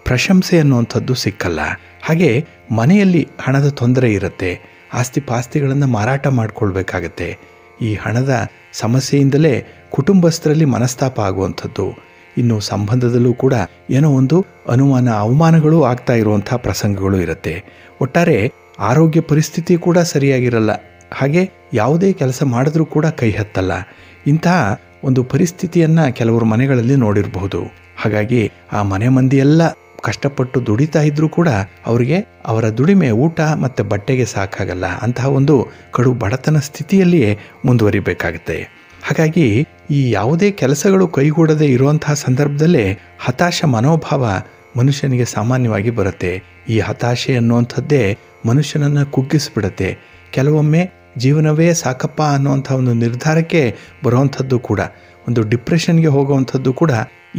Speaker 1: ಪ್ರಶಂಸೆ ಅನ್ನುವಂಥದ್ದು ಸಿಕ್ಕಲ್ಲ. ಹಾಗೆ ಮನೆಯಲ್ಲಿ ಹಣದ ತೊಂದರೆ ಇರುತ್ತೆ, ಆಸ್ತಿ ಪಾಸ್ತಿಗಳನ್ನು ಮಾರಾಟ ಮಾಡಿಕೊಳ್ಬೇಕಾಗತ್ತೆ. ಈ ಹಣದ ಸಮಸ್ಯೆಯಿಂದಲೇ ಕುಟುಂಬಸ್ಥರಲ್ಲಿ ಮನಸ್ತಾಪ ಆಗುವಂಥದ್ದು. ಇನ್ನು ಸಂಬಂಧದಲ್ಲೂ ಕೂಡ ಏನೋ ಒಂದು ಅನುಮಾನ ಅವಮಾನಗಳು ಆಗ್ತಾ ಇರುವಂಥ ಪ್ರಸಂಗಗಳು ಇರುತ್ತೆ. ಒಟ್ಟಾರೆ ಆರೋಗ್ಯ ಪರಿಸ್ಥಿತಿ ಕೂಡ ಸರಿಯಾಗಿರಲ್ಲ, ಹಾಗೆ ಯಾವುದೇ ಕೆಲಸ ಮಾಡಿದ್ರೂ ಕೂಡ ಕೈ ಹತ್ತಲ್ಲ. ಇಂತಹ ಒಂದು ಪರಿಸ್ಥಿತಿಯನ್ನು ಕೆಲವರು ಮನೆಗಳಲ್ಲಿ ನೋಡಿರಬಹುದು. ಹಾಗಾಗಿ ಆ ಮನೆ ಮಂದಿಯೆಲ್ಲ ಕಷ್ಟಪಟ್ಟು ದುಡಿತಾ ಇದ್ರೂ ಕೂಡ ಅವರಿಗೆ ಅವರ ದುಡಿಮೆ ಊಟ ಮತ್ತು ಬಟ್ಟೆಗೆ ಸಾಕಾಗಲ್ಲ. ಅಂತಹ ಒಂದು ಕಡು ಬಡತನ ಸ್ಥಿತಿಯಲ್ಲಿಯೇ ಮುಂದುವರಿಬೇಕಾಗುತ್ತೆ. ಹಾಗಾಗಿ ಈ ಯಾವುದೇ ಕೆಲಸಗಳು ಕೈಗೂಡದೆ ಇರುವಂತಹ ಸಂದರ್ಭದಲ್ಲೇ ಹತಾಶ ಮನೋಭಾವ ಮನುಷ್ಯನಿಗೆ ಸಾಮಾನ್ಯವಾಗಿ ಬರುತ್ತೆ. ಈ ಹತಾಶೆ ಅನ್ನುವಂಥದ್ದೇ ಮನುಷ್ಯನನ್ನು ಕುಗ್ಗಿಸ್ಬಿಡುತ್ತೆ. ಕೆಲವೊಮ್ಮೆ ಜೀವನವೇ ಸಾಕಪ್ಪ ಅನ್ನುವಂಥ ಒಂದು ನಿರ್ಧಾರಕ್ಕೆ ಬರುವಂಥದ್ದು ಕೂಡ, ಒಂದು ಡಿಪ್ರೆಷನ್ಗೆ ಹೋಗುವಂಥದ್ದು ಕೂಡ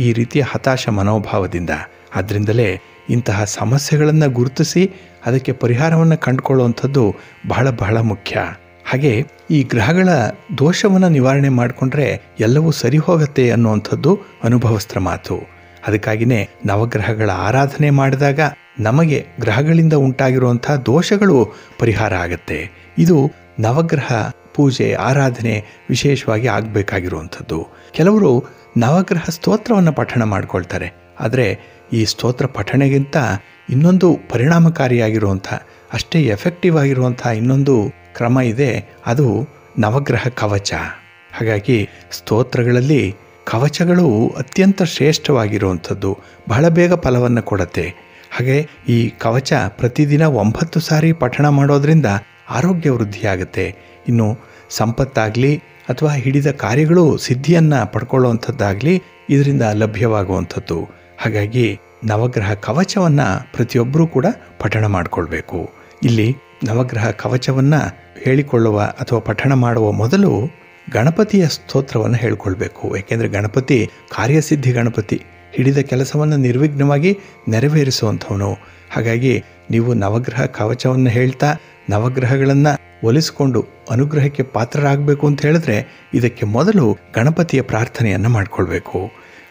Speaker 1: ಈ ರೀತಿಯ ಹತಾಶ ಮನೋಭಾವದಿಂದ. ಆದ್ದರಿಂದಲೇ ಇಂತಹ ಸಮಸ್ಯೆಗಳನ್ನು ಗುರುತಿಸಿ ಅದಕ್ಕೆ ಪರಿಹಾರವನ್ನು ಕಂಡುಕೊಳ್ಳುವಂಥದ್ದು ಬಹಳ ಬಹಳ ಮುಖ್ಯ. ಹಾಗೆ ಈ ಗ್ರಹಗಳ ದೋಷವನ್ನು ನಿವಾರಣೆ ಮಾಡಿಕೊಂಡ್ರೆ ಎಲ್ಲವೂ ಸರಿ ಹೋಗುತ್ತೆ ಅನ್ನುವಂಥದ್ದು ಅನುಭವಸ್ತ್ರ ಮಾತು. ಅದಕ್ಕಾಗಿಯೇ ನವಗ್ರಹಗಳ ಆರಾಧನೆ ಮಾಡಿದಾಗ ನಮಗೆ ಗ್ರಹಗಳಿಂದ ಉಂಟಾಗಿರುವಂಥ ದೋಷಗಳು ಪರಿಹಾರ ಆಗುತ್ತೆ. ಇದು ನವಗ್ರಹ ಪೂಜೆ ಆರಾಧನೆ ವಿಶೇಷವಾಗಿ ಆಗಬೇಕಾಗಿರುವಂಥದ್ದು. ಕೆಲವರು ನವಗ್ರಹ ಸ್ತೋತ್ರವನ್ನು ಪಠಣ ಮಾಡ್ಕೊಳ್ತಾರೆ. ಆದರೆ ಈ ಸ್ತೋತ್ರ ಪಠಣೆಗಿಂತ ಇನ್ನೊಂದು ಪರಿಣಾಮಕಾರಿಯಾಗಿರುವಂಥ, ಅಷ್ಟೇ ಎಫೆಕ್ಟಿವ್ ಆಗಿರುವಂಥ ಇನ್ನೊಂದು ಕ್ರಮ ಇದೆ, ಅದು ನವಗ್ರಹ ಕವಚ. ಹಾಗಾಗಿ ಸ್ತೋತ್ರಗಳಲ್ಲಿ ಕವಚಗಳು ಅತ್ಯಂತ ಶ್ರೇಷ್ಠವಾಗಿರುವಂಥದ್ದು, ಬಹಳ ಬೇಗ ಫಲವನ್ನು ಕೊಡುತ್ತೆ. ಹಾಗೆ ಈ ಕವಚ ಪ್ರತಿದಿನ 9 ಸಾರಿ ಪಠಣ ಮಾಡೋದ್ರಿಂದ ಆರೋಗ್ಯ ವೃದ್ಧಿಯಾಗುತ್ತೆ. ಇನ್ನು ಸಂಪತ್ತಾಗಲಿ ಅಥವಾ ಹಿಡಿದ ಕಾರ್ಯಗಳು ಸಿದ್ಧಿಯನ್ನು ಪಡ್ಕೊಳ್ಳುವಂಥದ್ದಾಗಲಿ ಇದರಿಂದ ಲಭ್ಯವಾಗುವಂಥದ್ದು. ಹಾಗಾಗಿ ನವಗ್ರಹ ಕವಚವನ್ನು ಪ್ರತಿಯೊಬ್ಬರೂ ಕೂಡ ಪಠಣ ಮಾಡಿಕೊಳ್ಬೇಕು. ಇಲ್ಲಿ ನವಗ್ರಹ ಕವಚವನ್ನು ಹೇಳಿಕೊಳ್ಳುವ ಅಥವಾ ಪಠಣ ಮಾಡುವ ಮೊದಲು ಗಣಪತಿಯ ಸ್ತೋತ್ರವನ್ನು ಹೇಳ್ಕೊಳ್ಬೇಕು. ಏಕೆಂದರೆ ಗಣಪತಿ ಕಾರ್ಯಸಿದ್ಧಿ ಗಣಪತಿ, ಹಿಡಿದ ಕೆಲಸವನ್ನು ನಿರ್ವಿಘ್ನವಾಗಿ ನೆರವೇರಿಸುವಂಥವನು. ಹಾಗಾಗಿ ನೀವು ನವಗ್ರಹ ಕವಚವನ್ನು ಹೇಳ್ತಾ ನವಗ್ರಹಗಳನ್ನು ಒಲಿಸಿಕೊಂಡು ಅನುಗ್ರಹಕ್ಕೆ ಪಾತ್ರರಾಗಬೇಕು ಅಂತ ಹೇಳಿದ್ರೆ ಇದಕ್ಕೆ ಮೊದಲು ಗಣಪತಿಯ ಪ್ರಾರ್ಥನೆಯನ್ನು ಮಾಡಿಕೊಳ್ಬೇಕು.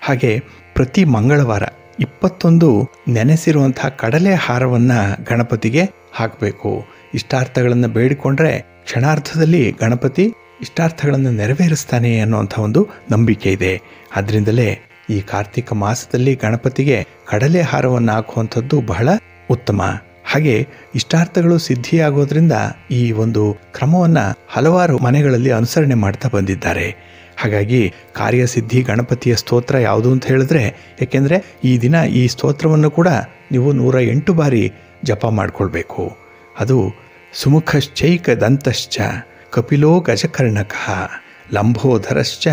Speaker 1: ಹಾಗೆ ಪ್ರತಿ ಮಂಗಳವಾರ 21 ನೆನೆಸಿರುವಂತಹ ಕಡಲೆ ಹಾರವನ್ನು ಗಣಪತಿಗೆ ಹಾಕಬೇಕು. ಇಷ್ಟಾರ್ಥಗಳನ್ನು ಬೇಡಿಕೊಂಡ್ರೆ ಕ್ಷಣಾರ್ಥದಲ್ಲಿ ಗಣಪತಿ ಇಷ್ಟಾರ್ಥಗಳನ್ನು ನೆರವೇರಿಸ್ತಾನೆ ಅನ್ನುವಂಥ ಒಂದು ನಂಬಿಕೆ ಇದೆ. ಆದ್ದರಿಂದಲೇ ಈ ಕಾರ್ತಿಕ ಮಾಸದಲ್ಲಿ ಗಣಪತಿಗೆ ಕಡಲೆ ಹಾರವನ್ನು ಹಾಕುವಂಥದ್ದು ಬಹಳ ಉತ್ತಮ. ಹಾಗೆ ಇಷ್ಟಾರ್ಥಗಳು ಸಿದ್ಧಿಯಾಗೋದ್ರಿಂದ ಈ ಒಂದು ಕ್ರಮವನ್ನು ಹಲವಾರು ಮನೆಗಳಲ್ಲಿ ಅನುಸರಣೆ ಮಾಡ್ತಾ ಬಂದಿದ್ದಾರೆ. ಹಾಗಾಗಿ ಕಾರ್ಯಸಿದ್ಧಿ ಗಣಪತಿಯ ಸ್ತೋತ್ರ ಯಾವುದು ಅಂತ ಹೇಳಿದ್ರೆ, ಏಕೆಂದರೆ ಈ ದಿನ ಈ ಸ್ತೋತ್ರವನ್ನು ಕೂಡ ನೀವು 108 ಬಾರಿ ಜಪ ಮಾಡಿಕೊಳ್ಬೇಕು. ಅದು ಸುಮುಖಶ್ಚೈಕ ದಂತಶ್ಚ ಕಪಿಲೋ ಗಜಕರ್ಣಕಃ ಲಂಬೋಧರಶ್ಚ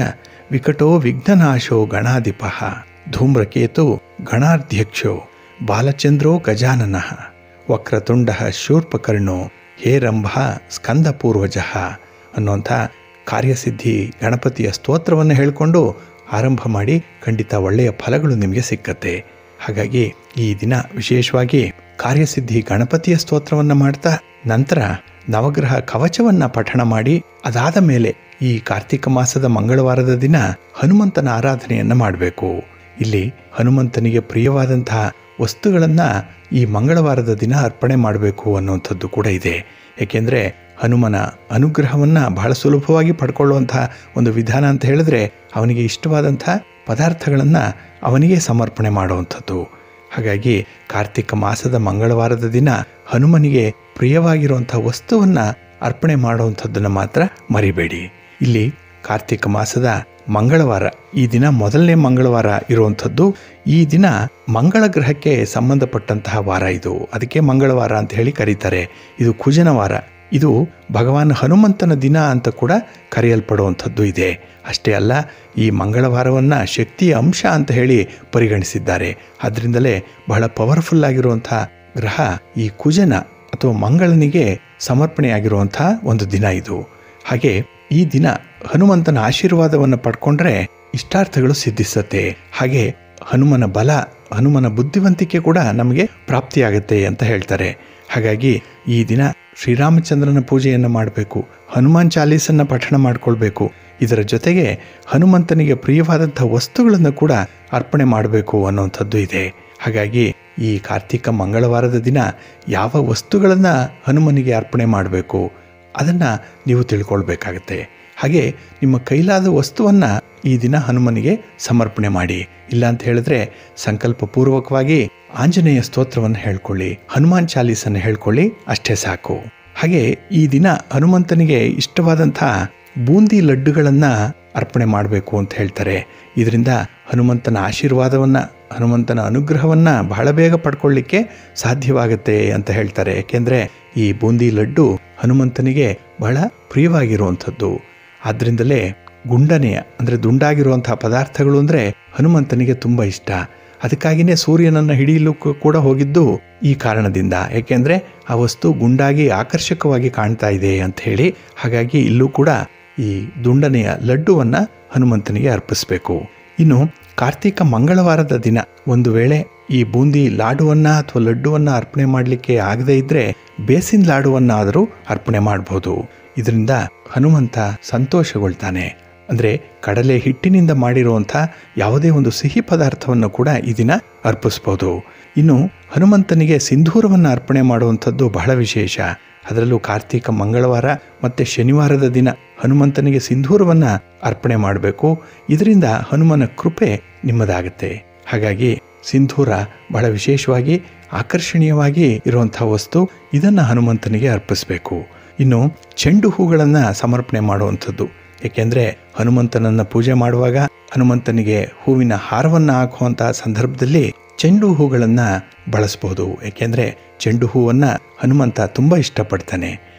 Speaker 1: ವಿಕಟೋ ವಿಘ್ನನಾಶೋ ಗಣಾಧಿಪಃ ಧೂಮ್ರಕೇತು ಗಣಾಧ್ಯಕ್ಷೋ ಬಾಲಚಂದ್ರೋ ಗಜಾನನಃ ವಕ್ರತುಂಡ ಶೂರ್ಪಕರ್ಣೋ ಹೇರಂಭ ಸ್ಕಂದಪೂರ್ವಜ ಅನ್ನುವಂಥ ಕಾರ್ಯಸಿದ್ಧಿ ಗಣಪತಿಯ ಸ್ತೋತ್ರವನ್ನು ಹೇಳಿಕೊಂಡು ಆರಂಭ ಮಾಡಿ, ಖಂಡಿತ ಒಳ್ಳೆಯ ಫಲಗಳು ನಿಮಗೆ ಸಿಕ್ಕತ್ತೆ. ಹಾಗಾಗಿ ಈ ದಿನ ವಿಶೇಷವಾಗಿ ಕಾರ್ಯಸಿದ್ಧಿ ಗಣಪತಿಯ ಸ್ತೋತ್ರವನ್ನು ಮಾಡ್ತಾ ನಂತರ ನವಗ್ರಹ ಕವಚವನ್ನು ಪಠಣ ಮಾಡಿ, ಅದಾದ ಮೇಲೆ ಈ ಕಾರ್ತಿಕ ಮಾಸದ ಮಂಗಳವಾರದ ದಿನ ಹನುಮಂತನ ಆರಾಧನೆಯನ್ನು ಮಾಡಬೇಕು. ಇಲ್ಲಿ ಹನುಮಂತನಿಗೆ ಪ್ರಿಯವಾದಂತಹ ವಸ್ತುಗಳನ್ನು ಈ ಮಂಗಳವಾರದ ದಿನ ಅರ್ಪಣೆ ಮಾಡಬೇಕು ಅನ್ನುವಂಥದ್ದು ಕೂಡ ಇದೆ. ಏಕೆಂದರೆ ಹನುಮನ ಅನುಗ್ರಹವನ್ನು ಬಹಳ ಸುಲಭವಾಗಿ ಪಡ್ಕೊಳ್ಳುವಂತಹ ಒಂದು ವಿಧಾನ ಅಂತ ಹೇಳಿದ್ರೆ ಅವನಿಗೆ ಇಷ್ಟವಾದಂಥ ಪದಾರ್ಥಗಳನ್ನು ಅವನಿಗೆ ಸಮರ್ಪಣೆ ಮಾಡುವಂಥದ್ದು. ಹಾಗಾಗಿ ಕಾರ್ತಿಕ ಮಾಸದ ಮಂಗಳವಾರದ ದಿನ ಹನುಮನಿಗೆ ಪ್ರಿಯವಾಗಿರುವಂಥ ವಸ್ತುವನ್ನು ಅರ್ಪಣೆ ಮಾಡುವಂಥದ್ದನ್ನು ಮಾತ್ರ ಮರಿಬೇಡಿ. ಇಲ್ಲಿ ಕಾರ್ತಿಕ ಮಾಸದ ಮಂಗಳವಾರ, ಈ ದಿನ ಮೊದಲನೇ ಮಂಗಳವಾರ ಇರುವಂಥದ್ದು. ಈ ದಿನ ಮಂಗಳ ಗ್ರಹಕ್ಕೆ ಸಂಬಂಧಪಟ್ಟಂತಹ ವಾರ ಇದು, ಅದಕ್ಕೆ ಮಂಗಳವಾರ ಅಂತ ಹೇಳಿ ಕರೀತಾರೆ. ಇದು ಕುಜನ ವಾರ, ಇದು ಭಗವಾನ್ ಹನುಮಂತನ ದಿನ ಅಂತ ಕೂಡ ಕರೆಯಲ್ಪಡುವಂಥದ್ದು ಇದೆ. ಅಷ್ಟೇ ಅಲ್ಲ, ಈ ಮಂಗಳವಾರವನ್ನು ಶಕ್ತಿಯ ಅಂಶ ಅಂತ ಹೇಳಿ ಪರಿಗಣಿಸಿದ್ದಾರೆ. ಆದ್ದರಿಂದಲೇ ಬಹಳ ಪವರ್ಫುಲ್ ಆಗಿರುವಂಥ ಗ್ರಹ ಈ ಕುಜನ ಅಥವಾ ಮಂಗಳನಿಗೆ ಸಮರ್ಪಣೆಯಾಗಿರುವಂಥ ಒಂದು ದಿನ ಇದು. ಹಾಗೆ ಈ ದಿನ ಹನುಮಂತನ ಆಶೀರ್ವಾದವನ್ನು ಪಡ್ಕೊಂಡ್ರೆ ಇಷ್ಟಾರ್ಥಗಳು ಸಿದ್ಧಿಸುತ್ತೆ. ಹಾಗೆ ಹನುಮನ ಬಲ, ಹನುಮನ ಬುದ್ಧಿವಂತಿಕೆ ಕೂಡ ನಮಗೆ ಪ್ರಾಪ್ತಿಯಾಗುತ್ತೆ ಅಂತ ಹೇಳ್ತಾರೆ. ಹಾಗಾಗಿ ಈ ದಿನ ಶ್ರೀರಾಮಚಂದ್ರನ ಪೂಜೆಯನ್ನು ಮಾಡಬೇಕು, ಹನುಮಾನ್ ಚಾಲೀಸನ್ನು ಪಠಣ ಮಾಡಿಕೊಳ್ಬೇಕು. ಇದರ ಜೊತೆಗೆ ಹನುಮಂತನಿಗೆ ಪ್ರಿಯವಾದಂಥ ವಸ್ತುಗಳನ್ನು ಕೂಡ ಅರ್ಪಣೆ ಮಾಡಬೇಕು ಅನ್ನುವಂಥದ್ದು ಇದೆ. ಹಾಗಾಗಿ ಈ ಕಾರ್ತಿಕ ಮಂಗಳವಾರದ ದಿನ ಯಾವ ವಸ್ತುಗಳನ್ನು ಹನುಮನಿಗೆ ಅರ್ಪಣೆ ಮಾಡಬೇಕು ಅದನ್ನು ನೀವು ತಿಳ್ಕೊಳ್ಬೇಕಾಗತ್ತೆ. ಹಾಗೆ ನಿಮ್ಮ ಕೈಲಾದ ವಸ್ತುವನ್ನು ಈ ದಿನ ಹನುಮನಿಗೆ ಸಮರ್ಪಣೆ ಮಾಡಿ. ಇಲ್ಲ ಅಂತ ಹೇಳಿದ್ರೆ ಸಂಕಲ್ಪಪೂರ್ವಕವಾಗಿ ಆಂಜನೇಯ ಸ್ತೋತ್ರವನ್ನು ಹೇಳ್ಕೊಳ್ಳಿ, ಹನುಮಾನ್ ಚಾಲೀಸನ್ನು ಹೇಳ್ಕೊಳ್ಳಿ, ಅಷ್ಟೇ ಸಾಕು. ಹಾಗೆ ಈ ದಿನ ಹನುಮಂತನಿಗೆ ಇಷ್ಟವಾದಂಥ ಬೂಂದಿ ಲಡ್ಡುಗಳನ್ನು ಅರ್ಪಣೆ ಮಾಡಬೇಕು ಅಂತ ಹೇಳ್ತಾರೆ. ಇದರಿಂದ ಹನುಮಂತನ ಆಶೀರ್ವಾದವನ್ನು, ಹನುಮಂತನ ಅನುಗ್ರಹವನ್ನು ಬಹಳ ಬೇಗ ಪಡ್ಕೊಳ್ಳಿಕ್ಕೆ ಸಾಧ್ಯವಾಗುತ್ತೆ ಅಂತ ಹೇಳ್ತಾರೆ. ಏಕೆಂದರೆ ಈ ಬೂಂದಿ ಲಡ್ಡು ಹನುಮಂತನಿಗೆ ಬಹಳ ಪ್ರಿಯವಾಗಿರುವಂಥದ್ದು. ಆದ್ದರಿಂದಲೇ ಗುಂಡನೆಯ ಅಂದರೆ ದುಂಡಾಗಿರುವಂತಹ ಪದಾರ್ಥಗಳು ಅಂದರೆ ಹನುಮಂತನಿಗೆ ತುಂಬ ಇಷ್ಟ. ಅದಕ್ಕಾಗಿಯೇ ಸೂರ್ಯನನ್ನು ಹಿಡಿಯಲು ಕೂಡ ಹೋಗಿದ್ದು ಈ ಕಾರಣದಿಂದ. ಏಕೆಂದರೆ ಆ ವಸ್ತು ಗುಂಡಾಗಿ ಆಕರ್ಷಕವಾಗಿ ಕಾಣ್ತಾ ಇದೆ ಅಂತ ಹೇಳಿ. ಹಾಗಾಗಿ ಇಲ್ಲೂ ಕೂಡ ಈ ದುಂಡನೆಯ ಲಡ್ಡುವನ್ನು ಹನುಮಂತನಿಗೆ ಅರ್ಪಿಸಬೇಕು. ಇನ್ನು ಕಾರ್ತಿಕ ಮಂಗಳವಾರದ ದಿನ ಒಂದು ವೇಳೆ ಈ ಬೂಂದಿ ಲಾಡುವನ್ನು ಅಥವಾ ಲಡ್ಡುವನ್ನು ಅರ್ಪಣೆ ಮಾಡಲಿಕ್ಕೆ ಆಗದೇ ಇದ್ದರೆ ಬೇಸಿನ ಲಾಡುವನ್ನಾದರೂ ಅರ್ಪಣೆ ಮಾಡ್ಬೋದು. ಇದರಿಂದ ಹನುಮಂತ ಸಂತೋಷಗೊಳ್ತಾನೆ. ಅಂದರೆ ಕಡಲೆ ಹಿಟ್ಟಿನಿಂದ ಮಾಡಿರುವಂಥ ಯಾವುದೇ ಒಂದು ಸಿಹಿ ಪದಾರ್ಥವನ್ನು ಕೂಡ ಈ ದಿನ ಅರ್ಪಿಸ್ಬೋದು. ಇನ್ನು ಹನುಮಂತನಿಗೆ ಸಿಂಧೂರವನ್ನು ಅರ್ಪಣೆ ಮಾಡುವಂಥದ್ದು ಬಹಳ ವಿಶೇಷ. ಅದರಲ್ಲೂ ಕಾರ್ತಿಕ ಮಂಗಳವಾರ ಮತ್ತು ಶನಿವಾರದ ದಿನ ಹನುಮಂತನಿಗೆ ಸಿಂಧೂರವನ್ನು ಅರ್ಪಣೆ ಮಾಡಬೇಕು. ಇದರಿಂದ ಹನುಮನ ಕೃಪೆ ನಿಮ್ಮದಾಗುತ್ತೆ. ಹಾಗಾಗಿ ಸಿಂಧೂರ ಬಹಳ ವಿಶೇಷವಾಗಿ ಆಕರ್ಷಣೀಯವಾಗಿ ಇರುವಂಥ ವಸ್ತು. ಇದನ್ನು ಹನುಮಂತನಿಗೆ ಅರ್ಪಿಸಬೇಕು. ಇನ್ನು ಚೆಂಡು ಹೂಗಳನ್ನು ಸಮರ್ಪಣೆ ಮಾಡುವಂಥದ್ದು. ಏಕೆಂದರೆ ಹನುಮಂತನನ್ನು ಪೂಜೆ ಮಾಡುವಾಗ ಹನುಮಂತನಿಗೆ ಹೂವಿನ ಹಾರವನ್ನು ಹಾಕುವಂತಹ ಸಂದರ್ಭದಲ್ಲಿ ಚೆಂಡು ಹೂಗಳನ್ನು ಬಳಸ್ಬೋದು. ಏಕೆಂದರೆ ಚೆಂಡು ಹೂವನ್ನು ಹನುಮಂತ ತುಂಬ ಇಷ್ಟಪಡ್ತಾನೆ.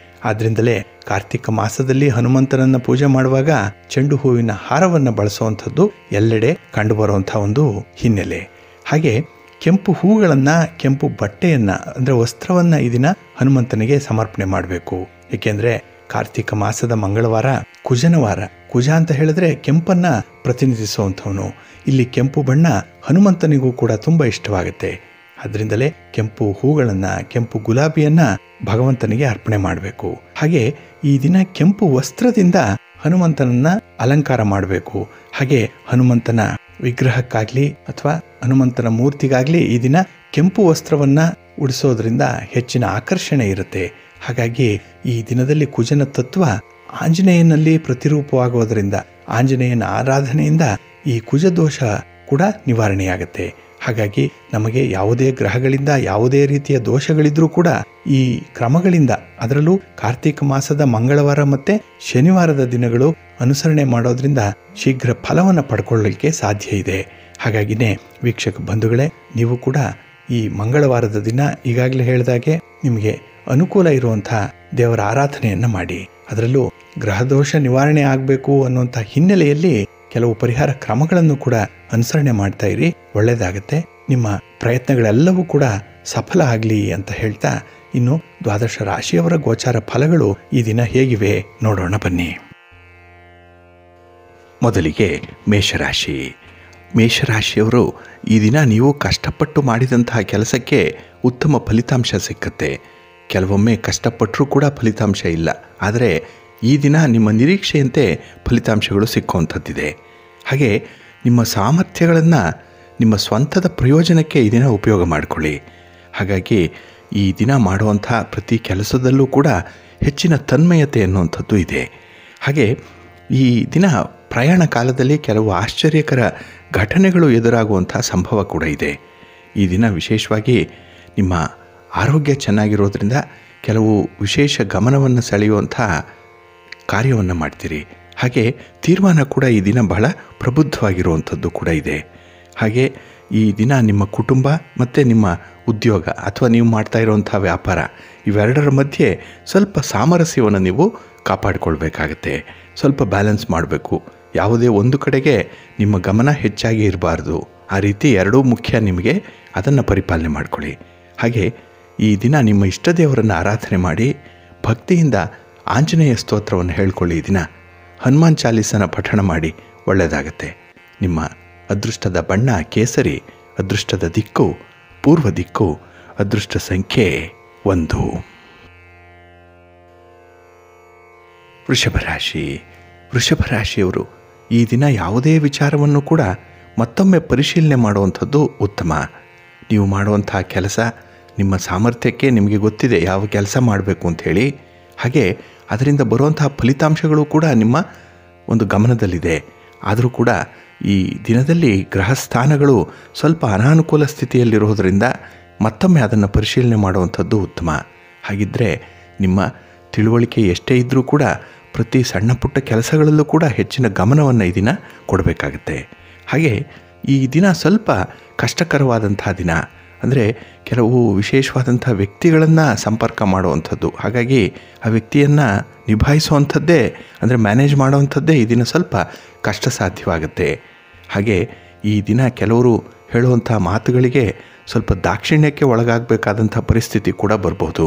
Speaker 1: ಆದ್ದರಿಂದಲೇ ಕಾರ್ತಿಕ ಮಾಸದಲ್ಲಿ ಹನುಮಂತನನ್ನು ಪೂಜೆ ಮಾಡುವಾಗ ಚೆಂಡು ಹೂವಿನ ಹಾರವನ್ನು ಬಳಸುವಂಥದ್ದು ಎಲ್ಲೆಡೆ ಕಂಡುಬರುವಂಥ ಒಂದು ಹಿನ್ನೆಲೆ. ಹಾಗೆ ಕೆಂಪು ಹೂಗಳನ್ನು, ಕೆಂಪು ಬಟ್ಟೆಯನ್ನು ಅಂದರೆ ವಸ್ತ್ರವನ್ನು ಈ ದಿನ ಹನುಮಂತನಿಗೆ ಸಮರ್ಪಣೆ ಮಾಡಬೇಕು. ಏಕೆಂದರೆ ಕಾರ್ತಿಕ ಮಾಸದ ಮಂಗಳವಾರ ಕುಜನ ವಾರ. ಕುಜ ಅಂತ ಹೇಳಿದ್ರೆ ಕೆಂಪನ್ನು ಪ್ರತಿನಿಧಿಸುವಂಥವನು. ಇಲ್ಲಿ ಕೆಂಪು ಬಣ್ಣ ಹನುಮಂತನಿಗೂ ಕೂಡ ತುಂಬ ಇಷ್ಟವಾಗುತ್ತೆ. ಅದರಿಂದಲೇ ಕೆಂಪು ಹೂಗಳನ್ನು, ಕೆಂಪು ಗುಲಾಬಿಯನ್ನು ಭಗವಂತನಿಗೆ ಅರ್ಪಣೆ ಮಾಡಬೇಕು. ಹಾಗೆ ಈ ದಿನ ಕೆಂಪು ವಸ್ತ್ರದಿಂದ ಹನುಮಂತನನ್ನ ಅಲಂಕಾರ ಮಾಡಬೇಕು. ಹಾಗೆ ಹನುಮಂತನ ವಿಗ್ರಹಕ್ಕಾಗಲಿ ಅಥವಾ ಹನುಮಂತನ ಮೂರ್ತಿಗಾಗಲಿ ಈ ದಿನ ಕೆಂಪು ವಸ್ತ್ರವನ್ನು ಉಡಿಸೋದ್ರಿಂದ ಹೆಚ್ಚಿನ ಆಕರ್ಷಣೆ ಇರುತ್ತೆ. ಹಾಗಾಗಿ ಈ ದಿನದಲ್ಲಿ ಕುಜನ ತತ್ವ ಆಂಜನೇಯನಲ್ಲಿ ಪ್ರತಿರೂಪವಾಗುವುದರಿಂದ ಆಂಜನೇಯನ ಆರಾಧನೆಯಿಂದ ಈ ಕುಜ ದೋಷ ಕೂಡ ನಿವಾರಣೆಯಾಗುತ್ತೆ. ಹಾಗಾಗಿ ನಮಗೆ ಯಾವುದೇ ಗ್ರಹಗಳಿಂದ ಯಾವುದೇ ರೀತಿಯ ದೋಷಗಳಿದ್ರೂ ಕೂಡ ಈ ಕ್ರಮಗಳಿಂದ, ಅದರಲ್ಲೂ ಕಾರ್ತಿಕ ಮಾಸದ ಮಂಗಳವಾರ ಮತ್ತು ಶನಿವಾರದ ದಿನಗಳು ಅನುಸರಣೆ ಮಾಡೋದ್ರಿಂದ ಶೀಘ್ರ ಫಲವನ್ನು ಪಡ್ಕೊಳ್ಳಲಿಕ್ಕೆ ಸಾಧ್ಯ ಇದೆ. ಹಾಗಾಗಿನೇ ವೀಕ್ಷಕ ಬಂಧುಗಳೇ, ನೀವು ಕೂಡ ಈ ಮಂಗಳವಾರದ ದಿನ ಈಗಾಗಲೇ ಹೇಳಿದಾಗೆ ನಿಮಗೆ ಅನುಕೂಲ ಇರುವಂಥ ದೇವರ ಆರಾಧನೆಯನ್ನು ಮಾಡಿ. ಅದರಲ್ಲೂ ಗ್ರಹದೋಷ ನಿವಾರಣೆ ಆಗಬೇಕು ಅನ್ನುವಂಥ ಹಿನ್ನೆಲೆಯಲ್ಲಿ ಕೆಲವು ಪರಿಹಾರ ಕ್ರಮಗಳನ್ನು ಕೂಡ ಅನುಸರಣೆ ಮಾಡ್ತಾ ಇರಿ. ಒಳ್ಳೆಯದಾಗತ್ತೆ. ನಿಮ್ಮ ಪ್ರಯತ್ನಗಳೆಲ್ಲವೂ ಕೂಡ ಸಫಲ ಆಗಲಿ ಅಂತ ಹೇಳ್ತಾ, ಇನ್ನು ದ್ವಾದಶ ರಾಶಿಯವರ ಗೋಚಾರ ಫಲಗಳು ಈ ದಿನ ಹೇಗಿವೆ ನೋಡೋಣ ಬನ್ನಿ. ಮೊದಲಿಗೆ ಮೇಷರಾಶಿ. ಮೇಷರಾಶಿಯವರು ಈ ದಿನ ನೀವು ಕಷ್ಟಪಟ್ಟು ಮಾಡಿದಂತಹ ಕೆಲಸಕ್ಕೆ ಉತ್ತಮ ಫಲಿತಾಂಶ ಸಿಕ್ಕತ್ತೆ. ಕೆಲವೊಮ್ಮೆ ಕಷ್ಟಪಟ್ಟರೂ ಕೂಡ ಫಲಿತಾಂಶ ಇಲ್ಲ. ಆದರೆ ಈ ದಿನ ನಿಮ್ಮ ನಿರೀಕ್ಷೆಯಂತೆ ಫಲಿತಾಂಶಗಳು ಸಿಕ್ಕುವಂಥದ್ದಿದೆ. ಹಾಗೆ ನಿಮ್ಮ ಸಾಮರ್ಥ್ಯಗಳನ್ನು ನಿಮ್ಮ ಸ್ವಂತದ ಪ್ರಯೋಜನಕ್ಕೆ ಈ ದಿನ ಉಪಯೋಗ ಮಾಡಿಕೊಳ್ಳಿ. ಹಾಗಾಗಿ ಈ ದಿನ ಮಾಡುವಂಥ ಪ್ರತಿ ಕೆಲಸದಲ್ಲೂ ಕೂಡ ಹೆಚ್ಚಿನ ತನ್ಮಯತೆ ಅನ್ನುವಂಥದ್ದು ಇದೆ. ಹಾಗೆ ಈ ದಿನ ಪ್ರಯಾಣ ಕಾಲದಲ್ಲಿ ಕೆಲವು ಆಶ್ಚರ್ಯಕರ ಘಟನೆಗಳು ಎದುರಾಗುವಂಥ ಸಂಭವ ಕೂಡ ಇದೆ. ಈ ದಿನ ವಿಶೇಷವಾಗಿ ನಿಮ್ಮ ಆರೋಗ್ಯ ಚೆನ್ನಾಗಿರೋದ್ರಿಂದ ಕೆಲವು ವಿಶೇಷ ಗಮನವನ್ನು ಸೆಳೆಯುವಂಥ ಕಾರ್ಯವನ್ನು ಮಾಡ್ತೀರಿ. ಹಾಗೆ ತೀರ್ಮಾನ ಕೂಡ ಈ ದಿನ ಬಹಳ ಪ್ರಬುದ್ಧವಾಗಿರುವಂಥದ್ದು ಕೂಡ ಇದೆ. ಹಾಗೆ ಈ ದಿನ ನಿಮ್ಮ ಕುಟುಂಬ ಮತ್ತು ನಿಮ್ಮ ಉದ್ಯೋಗ ಅಥವಾ ನೀವು ಮಾಡ್ತಾ ಇರುವಂಥ ವ್ಯಾಪಾರ ಇವೆರಡರ ಮಧ್ಯೆ ಸ್ವಲ್ಪ ಸಾಮರಸ್ಯವನ್ನು ನೀವು ಕಾಪಾಡಿಕೊಳ್ಬೇಕಾಗತ್ತೆ. ಸ್ವಲ್ಪ ಬ್ಯಾಲೆನ್ಸ್ ಮಾಡಬೇಕು. ಯಾವುದೇ ಒಂದು ಕಡೆಗೆ ನಿಮ್ಮ ಗಮನ ಹೆಚ್ಚಾಗಿ ಇರಬಾರ್ದು. ಆ ರೀತಿ ಎರಡೂ ಮುಖ್ಯ ನಿಮಗೆ, ಅದನ್ನು ಪರಿಪಾಲನೆ ಮಾಡಿಕೊಳ್ಳಿ. ಹಾಗೆ ಈ ದಿನ ನಿಮ್ಮ ಇಷ್ಟ ದೇವರನ್ನು ಆರಾಧನೆ ಮಾಡಿ ಭಕ್ತಿಯಿಂದ ಆಂಜನೇಯ ಸ್ತೋತ್ರವನ್ನು ಹೇಳ್ಕೊಳ್ಳಿ. ಈ ದಿನ ಹನುಮಾನ್ ಚಾಲೀಸನ ಪಠಣ ಮಾಡಿ. ಒಳ್ಳೆಯದಾಗತ್ತೆ. ನಿಮ್ಮ ಅದೃಷ್ಟದ ಬಣ್ಣ ಕೇಸರಿ, ಅದೃಷ್ಟದ ದಿಕ್ಕು ಪೂರ್ವ ದಿಕ್ಕು, ಅದೃಷ್ಟ ಸಂಖ್ಯೆ 1. ವೃಷಭರಾಶಿ. ವೃಷಭರಾಶಿಯವರು ಈ ದಿನ ಯಾವುದೇ ವಿಚಾರವನ್ನು ಕೂಡ ಮತ್ತೊಮ್ಮೆ ಪರಿಶೀಲನೆ ಮಾಡುವಂಥದ್ದು ಉತ್ತಮ. ನೀವು ಮಾಡುವಂಥ ಕೆಲಸ ನಿಮ್ಮ ಸಾಮರ್ಥ್ಯಕ್ಕೆ ನಿಮಗೆ ಗೊತ್ತಿದೆ ಯಾವ ಕೆಲಸ ಮಾಡಬೇಕು ಅಂಥೇಳಿ. ಹಾಗೆ ಅದರಿಂದ ಬರುವಂತಹ ಫಲಿತಾಂಶಗಳು ಕೂಡ ನಿಮ್ಮ ಒಂದು ಗಮನದಲ್ಲಿದೆ. ಆದರೂ ಕೂಡ ಈ ದಿನದಲ್ಲಿ ಗ್ರಹ ಸ್ಥಾನಗಳು ಸ್ವಲ್ಪ ಅನಾನುಕೂಲ ಸ್ಥಿತಿಯಲ್ಲಿರೋದರಿಂದ ಮತ್ತೊಮ್ಮೆ ಅದನ್ನು ಪರಿಶೀಲನೆ ಮಾಡುವಂಥದ್ದು ಉತ್ತಮ. ಹಾಗಿದ್ದರೆ ನಿಮ್ಮ ತಿಳುವಳಿಕೆ ಎಷ್ಟೇ ಇದ್ದರೂ ಕೂಡ ಪ್ರತಿ ಸಣ್ಣ ಪುಟ್ಟ ಕೆಲಸಗಳಲ್ಲೂ ಕೂಡ ಹೆಚ್ಚಿನ ಗಮನವನ್ನು ಈ ದಿನ ಕೊಡಬೇಕಾಗತ್ತೆ. ಹಾಗೆ ಈ ದಿನ ಸ್ವಲ್ಪ ಕಷ್ಟಕರವಾದಂಥ ದಿನ. ಅಂದರೆ ಕೆಲವು ವಿಶೇಷವಾದಂಥ ವ್ಯಕ್ತಿಗಳನ್ನು ಸಂಪರ್ಕ ಮಾಡುವಂಥದ್ದು. ಹಾಗಾಗಿ ಆ ವ್ಯಕ್ತಿಯನ್ನು ನಿಭಾಯಿಸುವಂಥದ್ದೇ, ಅಂದರೆ ಮ್ಯಾನೇಜ್ ಮಾಡುವಂಥದ್ದೇ ಈ ದಿನ ಸ್ವಲ್ಪ ಕಷ್ಟ ಸಾಧ್ಯವಾಗುತ್ತೆ. ಹಾಗೆ ಈ ದಿನ ಕೆಲವರು ಹೇಳುವಂಥ ಮಾತುಗಳಿಗೆ ಸ್ವಲ್ಪ ದಾಕ್ಷಿಣ್ಯಕ್ಕೆ ಒಳಗಾಗಬೇಕಾದಂಥ ಪರಿಸ್ಥಿತಿ ಕೂಡ ಬರ್ಬೋದು.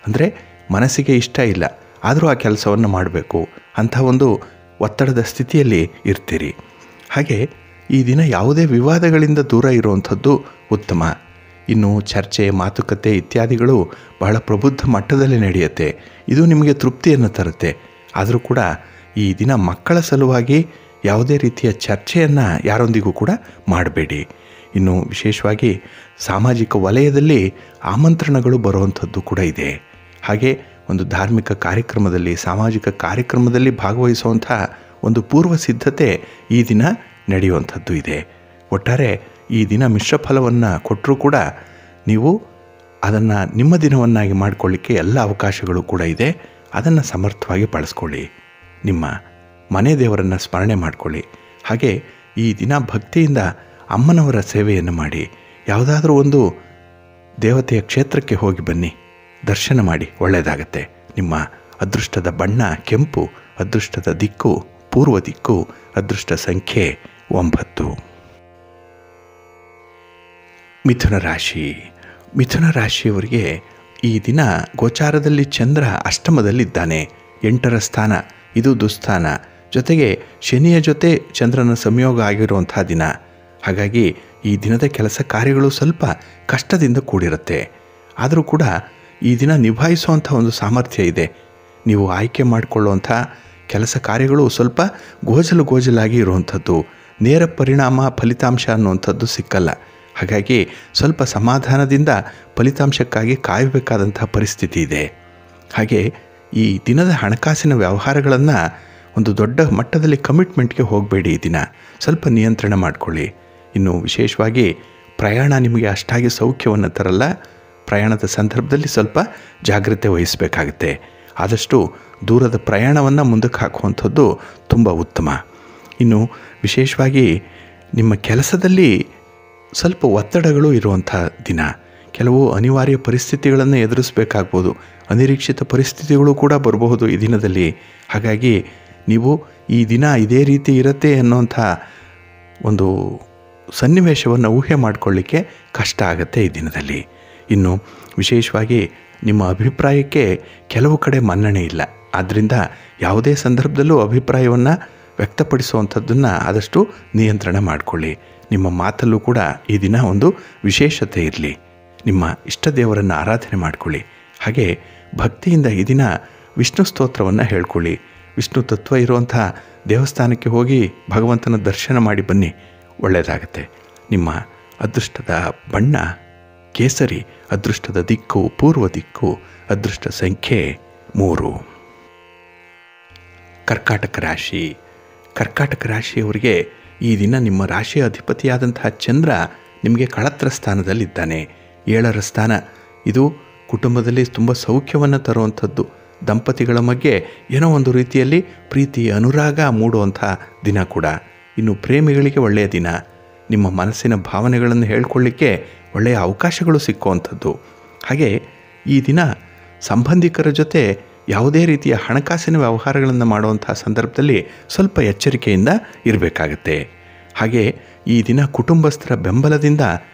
Speaker 1: ಅಂದರೆ ಮನಸ್ಸಿಗೆ ಇಷ್ಟ ಇಲ್ಲ, ಆದರೂ ಆ ಕೆಲಸವನ್ನು ಮಾಡಬೇಕು ಅಂಥ ಒಂದು ಒತ್ತಡದ ಸ್ಥಿತಿಯಲ್ಲಿ ಇರ್ತೀರಿ. ಹಾಗೆ ಈ ದಿನ ಯಾವುದೇ ವಿವಾದಗಳಿಂದ ದೂರ ಇರುವಂಥದ್ದು ಉತ್ತಮ. ಇನ್ನು ಚರ್ಚೆ, ಮಾತುಕತೆ ಇತ್ಯಾದಿಗಳು ಬಹಳ ಪ್ರಬುದ್ಧ ಮಟ್ಟದಲ್ಲಿ ನಡೆಯುತ್ತೆ. ಇದು ನಿಮಗೆ ತೃಪ್ತಿಯನ್ನು ತರುತ್ತೆ. ಆದರೂ ಕೂಡ ಈ ದಿನ ಮಕ್ಕಳ ಸಲುವಾಗಿ ಯಾವುದೇ ರೀತಿಯ ಚರ್ಚೆಯನ್ನು ಯಾರೊಂದಿಗೂ ಕೂಡ ಮಾಡಬೇಡಿ. ಇನ್ನು ವಿಶೇಷವಾಗಿ ಸಾಮಾಜಿಕ ವಲಯದಲ್ಲಿ ಆಮಂತ್ರಣಗಳು ಬರುವಂಥದ್ದು ಕೂಡ ಇದೆ. ಹಾಗೆ ಒಂದು ಧಾರ್ಮಿಕ ಕಾರ್ಯಕ್ರಮದಲ್ಲಿ, ಸಾಮಾಜಿಕ ಕಾರ್ಯಕ್ರಮದಲ್ಲಿ ಭಾಗವಹಿಸುವಂಥ ಒಂದು ಪೂರ್ವ ಸಿದ್ಧತೆ ಈ ದಿನ ನಡೆಯುವಂಥದ್ದು ಇದೆ. ಒಟ್ಟಾರೆ ಈ ದಿನ ಮಿಶ್ರ ಫಲವನ್ನು ಕೊಟ್ಟರೂ ಕೂಡ ನೀವು ಅದನ್ನು ನಿಮ್ಮ ದಿನವನ್ನಾಗಿ ಮಾಡಿಕೊಳ್ಳಿಕ್ಕೆ ಎಲ್ಲ ಅವಕಾಶಗಳು ಕೂಡ ಇದೆ. ಅದನ್ನು ಸಮರ್ಥವಾಗಿ ಬಳಸ್ಕೊಳ್ಳಿ. ನಿಮ್ಮ ಮನೆ ದೇವರನ್ನು ಸ್ಮರಣೆ ಮಾಡಿಕೊಳ್ಳಿ. ಹಾಗೆ ಈ ದಿನ ಭಕ್ತಿಯಿಂದ ಅಮ್ಮನವರ ಸೇವೆಯನ್ನು ಮಾಡಿ. ಯಾವುದಾದ್ರೂ ಒಂದು ದೇವತೆಯ ಕ್ಷೇತ್ರಕ್ಕೆ ಹೋಗಿ ಬನ್ನಿ, ದರ್ಶನ ಮಾಡಿ, ಒಳ್ಳೆಯದಾಗತ್ತೆ. ನಿಮ್ಮ ಅದೃಷ್ಟದ ಬಣ್ಣ ಕೆಂಪು, ಅದೃಷ್ಟದ ದಿಕ್ಕು ಪೂರ್ವ ದಿಕ್ಕು, ಅದೃಷ್ಟ ಸಂಖ್ಯೆ 9. ಮಿಥುನ ರಾಶಿ. ಮಿಥುನ ರಾಶಿಯವರಿಗೆ ಈ ದಿನ ಗೋಚಾರದಲ್ಲಿ ಚಂದ್ರ ಅಷ್ಟಮದಲ್ಲಿದ್ದಾನೆ, 8ರ ಸ್ಥಾನ. ಇದು ದುಸ್ಥಾನ. ಜೊತೆಗೆ ಶನಿಯ ಜೊತೆ ಚಂದ್ರನ ಸಂಯೋಗ ಆಗಿರುವಂಥ ದಿನ. ಹಾಗಾಗಿ ಈ ದಿನದ ಕೆಲಸ ಕಾರ್ಯಗಳು ಸ್ವಲ್ಪ ಕಷ್ಟದಿಂದ ಕೂಡಿರುತ್ತೆ. ಆದರೂ ಕೂಡ ಈ ದಿನ ನಿಭಾಯಿಸುವಂಥ ಒಂದು ಸಾಮರ್ಥ್ಯ ಇದೆ. ನೀವು ಆಯ್ಕೆ ಮಾಡಿಕೊಳ್ಳುವಂಥ ಕೆಲಸ ಕಾರ್ಯಗಳು ಸ್ವಲ್ಪ ಗೋಜಲಾಗಿ ಇರುವಂಥದ್ದು, ನೇರ ಪರಿಣಾಮ ಫಲಿತಾಂಶ ಅನ್ನುವಂಥದ್ದು ಸಿಕ್ಕಲ್ಲ. ಹಾಗಾಗಿ ಸ್ವಲ್ಪ ಸಮಾಧಾನದಿಂದ ಫಲಿತಾಂಶಕ್ಕಾಗಿ ಕಾಯಬೇಕಾದಂಥ ಪರಿಸ್ಥಿತಿ ಇದೆ. ಹಾಗೆ ಈ ದಿನದ ಹಣಕಾಸಿನ ವ್ಯವಹಾರಗಳನ್ನು ಒಂದು ದೊಡ್ಡ ಮಟ್ಟದಲ್ಲಿ ಕಮಿಟ್ಮೆಂಟ್ಗೆ ಹೋಗಬೇಡಿ. ಈ ದಿನ ಸ್ವಲ್ಪ ನಿಯಂತ್ರಣ ಮಾಡಿಕೊಳ್ಳಿ. ಇನ್ನು ವಿಶೇಷವಾಗಿ ಪ್ರಯಾಣ ನಿಮಗೆ ಅಷ್ಟಾಗಿ ಸೌಖ್ಯವನ್ನು ತರಲ್ಲ. ಪ್ರಯಾಣದ ಸಂದರ್ಭದಲ್ಲಿ ಸ್ವಲ್ಪ ಜಾಗ್ರತೆ ವಹಿಸಬೇಕಾಗುತ್ತೆ. ಆದಷ್ಟು ದೂರದ ಪ್ರಯಾಣವನ್ನು ಮುಂದಕ್ಕೆ ಹಾಕುವಂಥದ್ದು ತುಂಬ ಉತ್ತಮ. ಇನ್ನು ವಿಶೇಷವಾಗಿ ನಿಮ್ಮ ಕೆಲಸದಲ್ಲಿ ಸ್ವಲ್ಪ ಒತ್ತಡಗಳು ಇರುವಂಥ ದಿನ. ಕೆಲವು ಅನಿವಾರ್ಯ ಪರಿಸ್ಥಿತಿಗಳನ್ನು ಎದುರಿಸಬೇಕಾಗ್ಬೋದು. ಅನಿರೀಕ್ಷಿತ ಪರಿಸ್ಥಿತಿಗಳು ಕೂಡ ಬರಬಹುದು ಈ ದಿನದಲ್ಲಿ. ಹಾಗಾಗಿ ನೀವು ಈ ದಿನ ಇದೇ ರೀತಿ ಇರುತ್ತೆ ಅನ್ನೋಂಥ ಒಂದು ಸನ್ನಿವೇಶವನ್ನು ಊಹೆ ಮಾಡಿಕೊಳ್ಳಿಕ್ಕೆ ಕಷ್ಟ ಆಗುತ್ತೆ ಈ ದಿನದಲ್ಲಿ. ಇನ್ನು ವಿಶೇಷವಾಗಿ ನಿಮ್ಮ ಅಭಿಪ್ರಾಯಕ್ಕೆ ಕೆಲವು ಕಡೆ ಮನ್ನಣೆ ಇಲ್ಲ. ಆದ್ದರಿಂದ ಯಾವುದೇ ಸಂದರ್ಭದಲ್ಲೂ ಅಭಿಪ್ರಾಯವನ್ನು ವ್ಯಕ್ತಪಡಿಸುವಂಥದ್ದನ್ನು ಆದಷ್ಟು ನಿಯಂತ್ರಣ ಮಾಡಿಕೊಳ್ಳಿ. ನಿಮ್ಮ ಮಾತಲ್ಲೂ ಕೂಡ ಈ ದಿನ ಒಂದು ವಿಶೇಷತೆ ಇರಲಿ. ನಿಮ್ಮ ಇಷ್ಟ ದೇವರನ್ನು ಆರಾಧನೆ ಮಾಡಿಕೊಳ್ಳಿ. ಹಾಗೆ ಭಕ್ತಿಯಿಂದ ಈ ದಿನ ವಿಷ್ಣು ಸ್ತೋತ್ರವನ್ನು ಹೇಳ್ಕೊಳ್ಳಿ. ವಿಷ್ಣು ತತ್ವ ಇರುವಂಥ ದೇವಸ್ಥಾನಕ್ಕೆ ಹೋಗಿ ಭಗವಂತನ ದರ್ಶನ ಮಾಡಿ ಬನ್ನಿ, ಒಳ್ಳೆಯದಾಗತ್ತೆ. ನಿಮ್ಮ ಅದೃಷ್ಟದ ಬಣ್ಣ ಕೇಸರಿ, ಅದೃಷ್ಟದ ದಿಕ್ಕು ಪೂರ್ವ ದಿಕ್ಕು, ಅದೃಷ್ಟ ಸಂಖ್ಯೆ 3. ಕರ್ಕಾಟಕ ರಾಶಿ. ಕರ್ಕಾಟಕ ರಾಶಿಯವರಿಗೆ ಈ ದಿನ ನಿಮ್ಮ ರಾಶಿಯ ಅಧಿಪತಿಯಾದಂತಹ ಚಂದ್ರ ನಿಮಗೆ ಕಳತ್ರ ಸ್ಥಾನದಲ್ಲಿದ್ದಾನೆ, 7ರ ಸ್ಥಾನ. ಇದು ಕುಟುಂಬದಲ್ಲಿ ತುಂಬ ಸೌಖ್ಯವನ್ನು ತರುವಂಥದ್ದು. ದಂಪತಿಗಳ ಮಧ್ಯೆ ಏನೋ ಒಂದು ರೀತಿಯಲ್ಲಿ ಪ್ರೀತಿ ಅನುರಾಗ ಮೂಡುವಂಥ ದಿನ ಕೂಡ. ಇನ್ನು ಪ್ರೇಮಿಗಳಿಗೆ ಒಳ್ಳೆಯ ದಿನ. ನಿಮ್ಮ ಮನಸ್ಸಿನ ಭಾವನೆಗಳನ್ನು ಹೇಳ್ಕೊಳ್ಳಿಕ್ಕೆ ಒಳ್ಳೆಯ ಅವಕಾಶಗಳು ಸಿಕ್ಕುವಂಥದ್ದು. ಹಾಗೆ ಈ ದಿನ ಸಂಬಂಧಿಕರ ಜೊತೆ ಯಾವುದೇ ರೀತಿಯ ಹಣಕಾಸಿನ ವ್ಯವಹಾರಗಳನ್ನು ಮಾಡುವಂಥ ಸಂದರ್ಭದಲ್ಲಿ ಸ್ವಲ್ಪ ಎಚ್ಚರಿಕೆಯಿಂದ ಇರಬೇಕಾಗತ್ತೆ. ಹಾಗೆ ಈ ದಿನ ಕುಟುಂಬಸ್ಥರ ಬೆಂಬಲದಿಂದ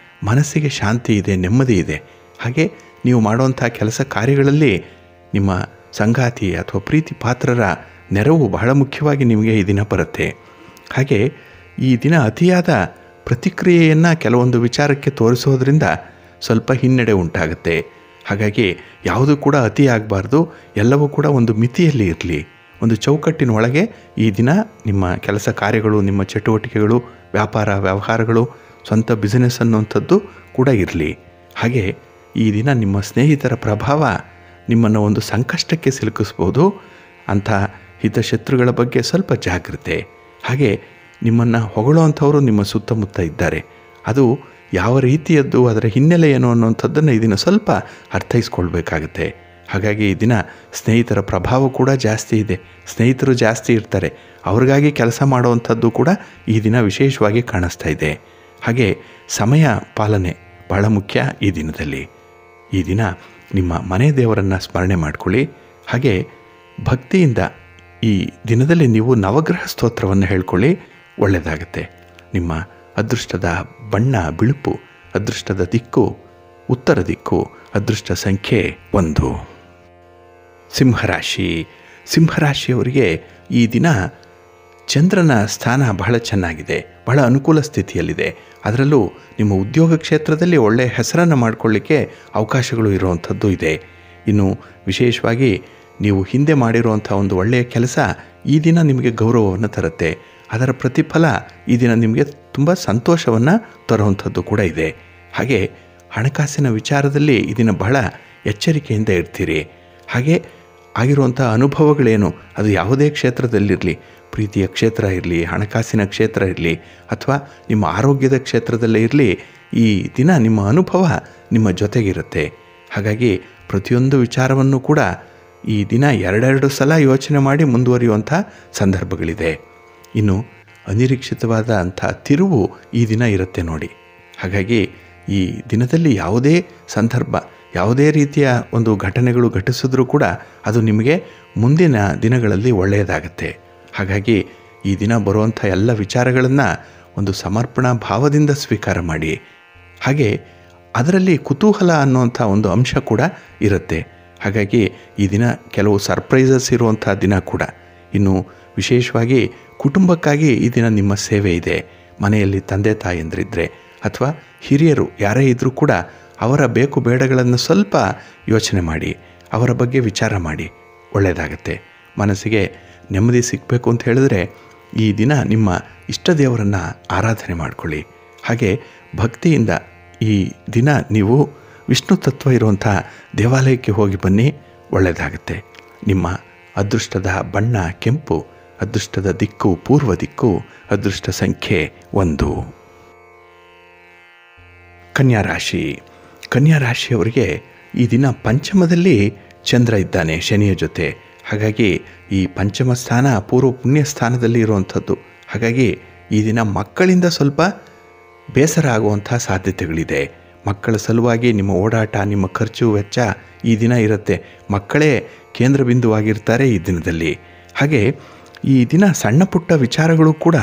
Speaker 1: ಮನಸ್ಸಿಗೆ ಶಾಂತಿ ಇದೆ, ನೆಮ್ಮದಿ ಇದೆ. ಹಾಗೆ ನೀವು ಮಾಡುವಂಥ ಕೆಲಸ ಕಾರ್ಯಗಳಲ್ಲಿ ನಿಮ್ಮ ಸಂಗಾತಿ ಅಥವಾ ಪ್ರೀತಿ ಪಾತ್ರರ ನೆರವು ಬಹಳ ಮುಖ್ಯವಾಗಿ ನಿಮಗೆ ಈ ದಿನ ಬರುತ್ತೆ. ಹಾಗೆ ಈ ದಿನ ಅತಿಯಾದ ಪ್ರತಿಕ್ರಿಯೆಯನ್ನು ಕೆಲವೊಂದು ವಿಚಾರಕ್ಕೆ ತೋರಿಸೋದ್ರಿಂದ ಸ್ವಲ್ಪ ಹಿನ್ನಡೆ ಉಂಟಾಗುತ್ತೆ. ಹಾಗಾಗಿ ಯಾವುದೂ ಕೂಡ ಅತಿ ಆಗಬಾರ್ದು. ಎಲ್ಲವೂ ಕೂಡ ಒಂದು ಮಿತಿಯಲ್ಲಿ ಇರಲಿ. ಒಂದು ಚೌಕಟ್ಟಿನ ಒಳಗೆ ಈ ದಿನ ನಿಮ್ಮ ಕೆಲಸ ಕಾರ್ಯಗಳು, ನಿಮ್ಮ ಚಟುವಟಿಕೆಗಳು, ವ್ಯಾಪಾರ ವ್ಯವಹಾರಗಳು, ಸ್ವಂತ ಬಿಸಿನೆಸ್ ಅನ್ನುವಂಥದ್ದು ಕೂಡ ಇರಲಿ. ಹಾಗೆ ಈ ದಿನ ನಿಮ್ಮ ಸ್ನೇಹಿತರ ಪ್ರಭಾವ ನಿಮ್ಮನ್ನು ಒಂದು ಸಂಕಷ್ಟಕ್ಕೆ ಸಿಲುಕಿಸ್ಬೋದು. ಅಂಥ ಹಿತಶತ್ರುಗಳ ಬಗ್ಗೆ ಸ್ವಲ್ಪ ಜಾಗ್ರತೆ. ಹಾಗೆ ನಿಮ್ಮನ್ನು ಹೊಗಳುವಂಥವರು ನಿಮ್ಮ ಸುತ್ತಮುತ್ತ ಇದ್ದಾರೆ. ಅದು ಯಾವ ರೀತಿಯದ್ದು, ಅದರ ಹಿನ್ನೆಲೆ ಏನು ಅನ್ನುವಂಥದ್ದನ್ನು ಈ ದಿನ ಸ್ವಲ್ಪ ಅರ್ಥೈಸ್ಕೊಳ್ಬೇಕಾಗತ್ತೆ. ಹಾಗಾಗಿ ಈ ದಿನ ಸ್ನೇಹಿತರ ಪ್ರಭಾವ ಕೂಡ ಜಾಸ್ತಿ ಇದೆ. ಸ್ನೇಹಿತರು ಜಾಸ್ತಿ ಇರ್ತಾರೆ. ಅವ್ರಿಗಾಗಿ ಕೆಲಸ ಮಾಡುವಂಥದ್ದು ಕೂಡ ಈ ದಿನ ವಿಶೇಷವಾಗಿ ಕಾಣಿಸ್ತಾ ಇದೆ. ಹಾಗೆ ಸಮಯ ಪಾಲನೆ ಬಹಳ ಮುಖ್ಯ ಈ ದಿನದಲ್ಲಿ. ಈ ದಿನ ನಿಮ್ಮ ಮನೆ ದೇವರನ್ನು ಸ್ಮರಣೆ ಮಾಡಿಕೊಳ್ಳಿ. ಹಾಗೆ ಭಕ್ತಿಯಿಂದ ಈ ದಿನದಲ್ಲಿ ನೀವು ನವಗ್ರಹ ಸ್ತೋತ್ರವನ್ನು ಹೇಳ್ಕೊಳ್ಳಿ, ಒಳ್ಳೆಯದಾಗತ್ತೆ. ನಿಮ್ಮ ಅದೃಷ್ಟದ ಬಣ್ಣ ಬಿಳುಪು, ಅದೃಷ್ಟದ ದಿಕ್ಕು ಉತ್ತರ ದಿಕ್ಕು, ಅದೃಷ್ಟ ಸಂಖ್ಯೆ 1. ಸಿಂಹರಾಶಿ. ಸಿಂಹರಾಶಿಯವರಿಗೆ ಈ ದಿನ ಚಂದ್ರನ ಸ್ಥಾನ ಬಹಳ ಚೆನ್ನಾಗಿದೆ, ಬಹಳ ಅನುಕೂಲ ಸ್ಥಿತಿಯಲ್ಲಿದೆ. ಅದರಲ್ಲೂ ನಿಮ್ಮ ಉದ್ಯೋಗ ಕ್ಷೇತ್ರದಲ್ಲಿ ಒಳ್ಳೆಯ ಹೆಸರನ್ನು ಮಾಡಿಕೊಳ್ಳಿಕ್ಕೆ ಅವಕಾಶಗಳು ಇರುವಂಥದ್ದು ಇದೆ. ಇನ್ನು ವಿಶೇಷವಾಗಿ ನೀವು ಹಿಂದೆ ಮಾಡಿರುವಂಥ ಒಂದು ಒಳ್ಳೆಯ ಕೆಲಸ ಈ ದಿನ ನಿಮಗೆ ಗೌರವವನ್ನು ತರುತ್ತೆ. ಅದರ ಪ್ರತಿಫಲ ಈ ದಿನ ನಿಮಗೆ ತುಂಬ ಸಂತೋಷವನ್ನು ತರುವಂಥದ್ದು ಕೂಡ ಇದೆ. ಹಾಗೆ ಹಣಕಾಸಿನ ವಿಚಾರದಲ್ಲಿ ಈ ದಿನ ಬಹಳ ಎಚ್ಚರಿಕೆಯಿಂದ ಇರ್ತೀರಿ. ಹಾಗೆ ಆಗಿರುವಂಥ ಅನುಭವಗಳೇನು, ಅದು ಯಾವುದೇ ಕ್ಷೇತ್ರದಲ್ಲಿರಲಿ, ಪ್ರೀತಿಯ ಕ್ಷೇತ್ರ ಇರಲಿ, ಹಣಕಾಸಿನ ಕ್ಷೇತ್ರ ಇರಲಿ, ಅಥವಾ ನಿಮ್ಮ ಆರೋಗ್ಯದ ಕ್ಷೇತ್ರದಲ್ಲೇ ಇರಲಿ, ಈ ದಿನ ನಿಮ್ಮ ಅನುಭವ ನಿಮ್ಮ ಜೊತೆಗಿರುತ್ತೆ. ಹಾಗಾಗಿ ಪ್ರತಿಯೊಂದು ವಿಚಾರವನ್ನು ಕೂಡ ಈ ದಿನ 2 ಸಲ ಯೋಚನೆ ಮಾಡಿ ಮುಂದುವರಿಯುವಂಥ ಸಂದರ್ಭಗಳಿದೆ. ಇನ್ನು ಅನಿರೀಕ್ಷಿತವಾದ ಅಂಥ ತಿರುವು ಈ ದಿನ ಇರುತ್ತೆ ನೋಡಿ. ಹಾಗಾಗಿ ಈ ದಿನದಲ್ಲಿ ಯಾವುದೇ ಸಂದರ್ಭ, ಯಾವುದೇ ರೀತಿಯ ಒಂದು ಘಟನೆಗಳು ಘಟಿಸಿದ್ರೂ ಕೂಡ ಅದು ನಿಮಗೆ ಮುಂದಿನ ದಿನಗಳಲ್ಲಿ ಒಳ್ಳೆಯದಾಗತ್ತೆ. ಹಾಗಾಗಿ ಈ ದಿನ ಬರುವಂಥ ಎಲ್ಲ ವಿಚಾರಗಳನ್ನು ಒಂದು ಸಮರ್ಪಣಾ ಭಾವದಿಂದ ಸ್ವೀಕಾರ ಮಾಡಿ. ಹಾಗೆ ಅದರಲ್ಲಿ ಕುತೂಹಲ ಅನ್ನುವಂಥ ಒಂದು ಅಂಶ ಕೂಡ ಇರುತ್ತೆ. ಹಾಗಾಗಿ ಈ ದಿನ ಕೆಲವು ಸರ್ಪ್ರೈಸಸ್ ಇರುವಂಥ ದಿನ ಕೂಡ. ಇನ್ನು ವಿಶೇಷವಾಗಿ ಕುಟುಂಬಕ್ಕಾಗಿ ಈ ದಿನ ನಿಮ್ಮ ಸೇವೆ ಇದೆ. ಮನೆಯಲ್ಲಿ ತಂದೆ ತಾಯಂದಿರಿದ್ದರೆ ಅಥವಾ ಹಿರಿಯರು ಯಾರೇ ಇದ್ದರೂ ಕೂಡ ಅವರ ಬೇಕು ಬೇಡಗಳನ್ನು ಸ್ವಲ್ಪ ಯೋಚನೆ ಮಾಡಿ, ಅವರ ಬಗ್ಗೆ ವಿಚಾರ ಮಾಡಿ, ಒಳ್ಳೆಯದಾಗತ್ತೆ. ಮನಸ್ಸಿಗೆ ನೆಮ್ಮದಿ ಸಿಗಬೇಕು ಅಂತ ಹೇಳಿದ್ರೆ ಈ ದಿನ ನಿಮ್ಮ ಇಷ್ಟ ದೇವರನ್ನು ಆರಾಧನೆ ಮಾಡಿಕೊಳ್ಳಿ. ಹಾಗೆ ಭಕ್ತಿಯಿಂದ ಈ ದಿನ ನೀವು ವಿಷ್ಣು ತತ್ವ ಇರುವಂಥ ದೇವಾಲಯಕ್ಕೆ ಹೋಗಿ ಬನ್ನಿ, ಒಳ್ಳೆಯದಾಗುತ್ತೆ. ನಿಮ್ಮ ಅದೃಷ್ಟದ ಬಣ್ಣ ಕೆಂಪು, ಅದೃಷ್ಟದ ದಿಕ್ಕು ಪೂರ್ವ ದಿಕ್ಕು, ಅದೃಷ್ಟ ಸಂಖ್ಯೆ 1. ಕನ್ಯಾ ರಾಶಿ. ಕನ್ಯಾ ರಾಶಿಯವರಿಗೆ ಈ ದಿನ ಪಂಚಮದಲ್ಲಿ ಚಂದ್ರ ಇದ್ದಾನೆ ಶನಿಯ ಜೊತೆ. ಹಾಗಾಗಿ ಈ ಪಂಚಮ ಸ್ಥಾನ ಪೂರ್ವ ಪುಣ್ಯ ಸ್ಥಾನದಲ್ಲಿ ಇರುವಂಥದ್ದು. ಹಾಗಾಗಿ ಈ ದಿನ ಮಕ್ಕಳಿಂದ ಸ್ವಲ್ಪ ಬೇಸರ ಆಗುವಂಥ ಸಾಧ್ಯತೆಗಳಿದೆ. ಮಕ್ಕಳ ಸಲುವಾಗಿ ನಿಮ್ಮ ಓಡಾಟ, ನಿಮ್ಮ ಖರ್ಚು ವೆಚ್ಚ ಈ ದಿನ ಇರುತ್ತೆ. ಮಕ್ಕಳೇ ಕೇಂದ್ರ ಬಿಂದುವಾಗಿರ್ತಾರೆ ಈ ದಿನದಲ್ಲಿ. ಹಾಗೆ ಈ ದಿನ ಸಣ್ಣ ಪುಟ್ಟ ವಿಚಾರಗಳು ಕೂಡ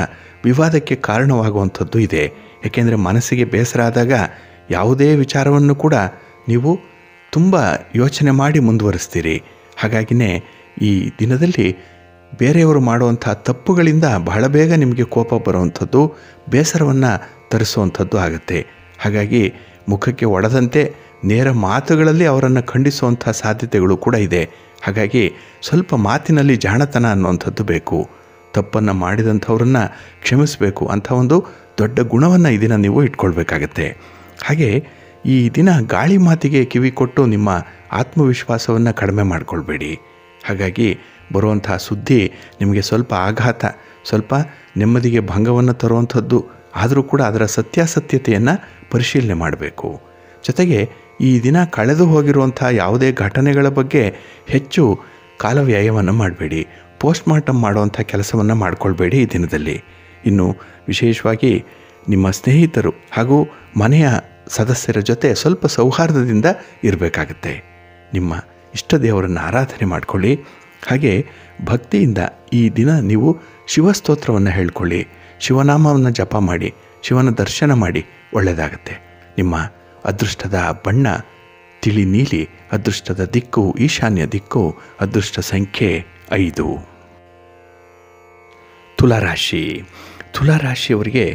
Speaker 1: ವಿವಾದಕ್ಕೆ ಕಾರಣವಾಗುವಂಥದ್ದು ಇದೆ. ಏಕೆಂದರೆ ಮನಸ್ಸಿಗೆ ಬೇಸರ ಆದಾಗ ಯಾವುದೇ ವಿಚಾರವನ್ನು ಕೂಡ ನೀವು ತುಂಬ ಯೋಚನೆ ಮಾಡಿ ಮುಂದುವರಿಸ್ತೀರಿ. ಹಾಗಾಗಿನೇ ಈ ದಿನದಲ್ಲಿ ಬೇರೆಯವರು ಮಾಡುವಂಥ ತಪ್ಪುಗಳಿಂದ ಬಹಳ ಬೇಗ ನಿಮಗೆ ಕೋಪ ಬರುವಂಥದ್ದು, ಬೇಸರವನ್ನು ತರಿಸುವಂಥದ್ದು ಆಗುತ್ತೆ. ಹಾಗಾಗಿ ಮುಖಕ್ಕೆ ಒಡೆದಂತೆ ನೇರ ಮಾತುಗಳಲ್ಲಿ ಅವರನ್ನು ಖಂಡಿಸುವಂಥ ಸಾಧ್ಯತೆಗಳು ಕೂಡ ಇದೆ. ಹಾಗಾಗಿ ಸ್ವಲ್ಪ ಮಾತಿನಲ್ಲಿ ಜಾಣತನ ಅನ್ನುವಂಥದ್ದು ಬೇಕು. ತಪ್ಪನ್ನು ಮಾಡಿದಂಥವ್ರನ್ನು ಕ್ಷಮಿಸಬೇಕು ಅಂಥ ಒಂದು ದೊಡ್ಡ ಗುಣವನ್ನು ಈ ದಿನ ನೀವು ಇಟ್ಕೊಳ್ಬೇಕಾಗತ್ತೆ. ಹಾಗೆ ಈ ದಿನ ಗಾಳಿ ಮಾತಿಗೆ ಕಿವಿ ಕೊಟ್ಟು ನಿಮ್ಮ ಆತ್ಮವಿಶ್ವಾಸವನ್ನು ಕಡಿಮೆ ಮಾಡಿಕೊಳ್ಬೇಡಿ. ಹಾಗಾಗಿ ಬರುವಂಥ ಸುದ್ದಿ ನಿಮಗೆ ಸ್ವಲ್ಪ ಆಘಾತ, ಸ್ವಲ್ಪ ನೆಮ್ಮದಿಗೆ ಭಂಗವನ್ನು ತರುವಂಥದ್ದು ಆದರೂ ಕೂಡ ಅದರ ಸತ್ಯಾಸತ್ಯತೆಯನ್ನು ಪರಿಶೀಲನೆ ಮಾಡಬೇಕು. ಜೊತೆಗೆ ಈ ದಿನ ಕಳೆದು ಹೋಗಿರುವಂಥ ಯಾವುದೇ ಘಟನೆಗಳ ಬಗ್ಗೆ ಹೆಚ್ಚು ಕಾಲವ್ಯಯವನ್ನು ಮಾಡಬೇಡಿ. ಪೋಸ್ಟ್ಮಾರ್ಟಮ್ ಮಾಡುವಂಥ ಕೆಲಸವನ್ನು ಮಾಡಿಕೊಳ್ಬೇಡಿ ಈ ದಿನದಲ್ಲಿ. ಇನ್ನು ವಿಶೇಷವಾಗಿ ನಿಮ್ಮ ಸ್ನೇಹಿತರು ಹಾಗೂ ಮನೆಯ ಸದಸ್ಯರ ಜೊತೆ ಸ್ವಲ್ಪ ಸೌಹಾರ್ದದಿಂದ ಇರಬೇಕಾಗತ್ತೆ. ನಿಮ್ಮ ಇಷ್ಟ ದೇವರನ್ನು ಆರಾಧನೆ ಮಾಡಿಕೊಳ್ಳಿ. ಹಾಗೆ ಭಕ್ತಿಯಿಂದ ಈ ದಿನ ನೀವು ಶಿವಸ್ತೋತ್ರವನ್ನು ಹೇಳ್ಕೊಳ್ಳಿ, ಶಿವನಾಮವನ್ನು ಜಪ ಮಾಡಿ, ಶಿವನ ದರ್ಶನ ಮಾಡಿ, ಒಳ್ಳೆಯದಾಗತ್ತೆ. ನಿಮ್ಮ ಅದೃಷ್ಟದ ಬಣ್ಣ ತಿಳಿ ನೀಲಿ, ಅದೃಷ್ಟದ ದಿಕ್ಕು ಈಶಾನ್ಯ ದಿಕ್ಕು, ಅದೃಷ್ಟ ಸಂಖ್ಯೆ 5. ತುಲಾರಾಶಿ. ತುಲಾರಾಶಿಯವರಿಗೆ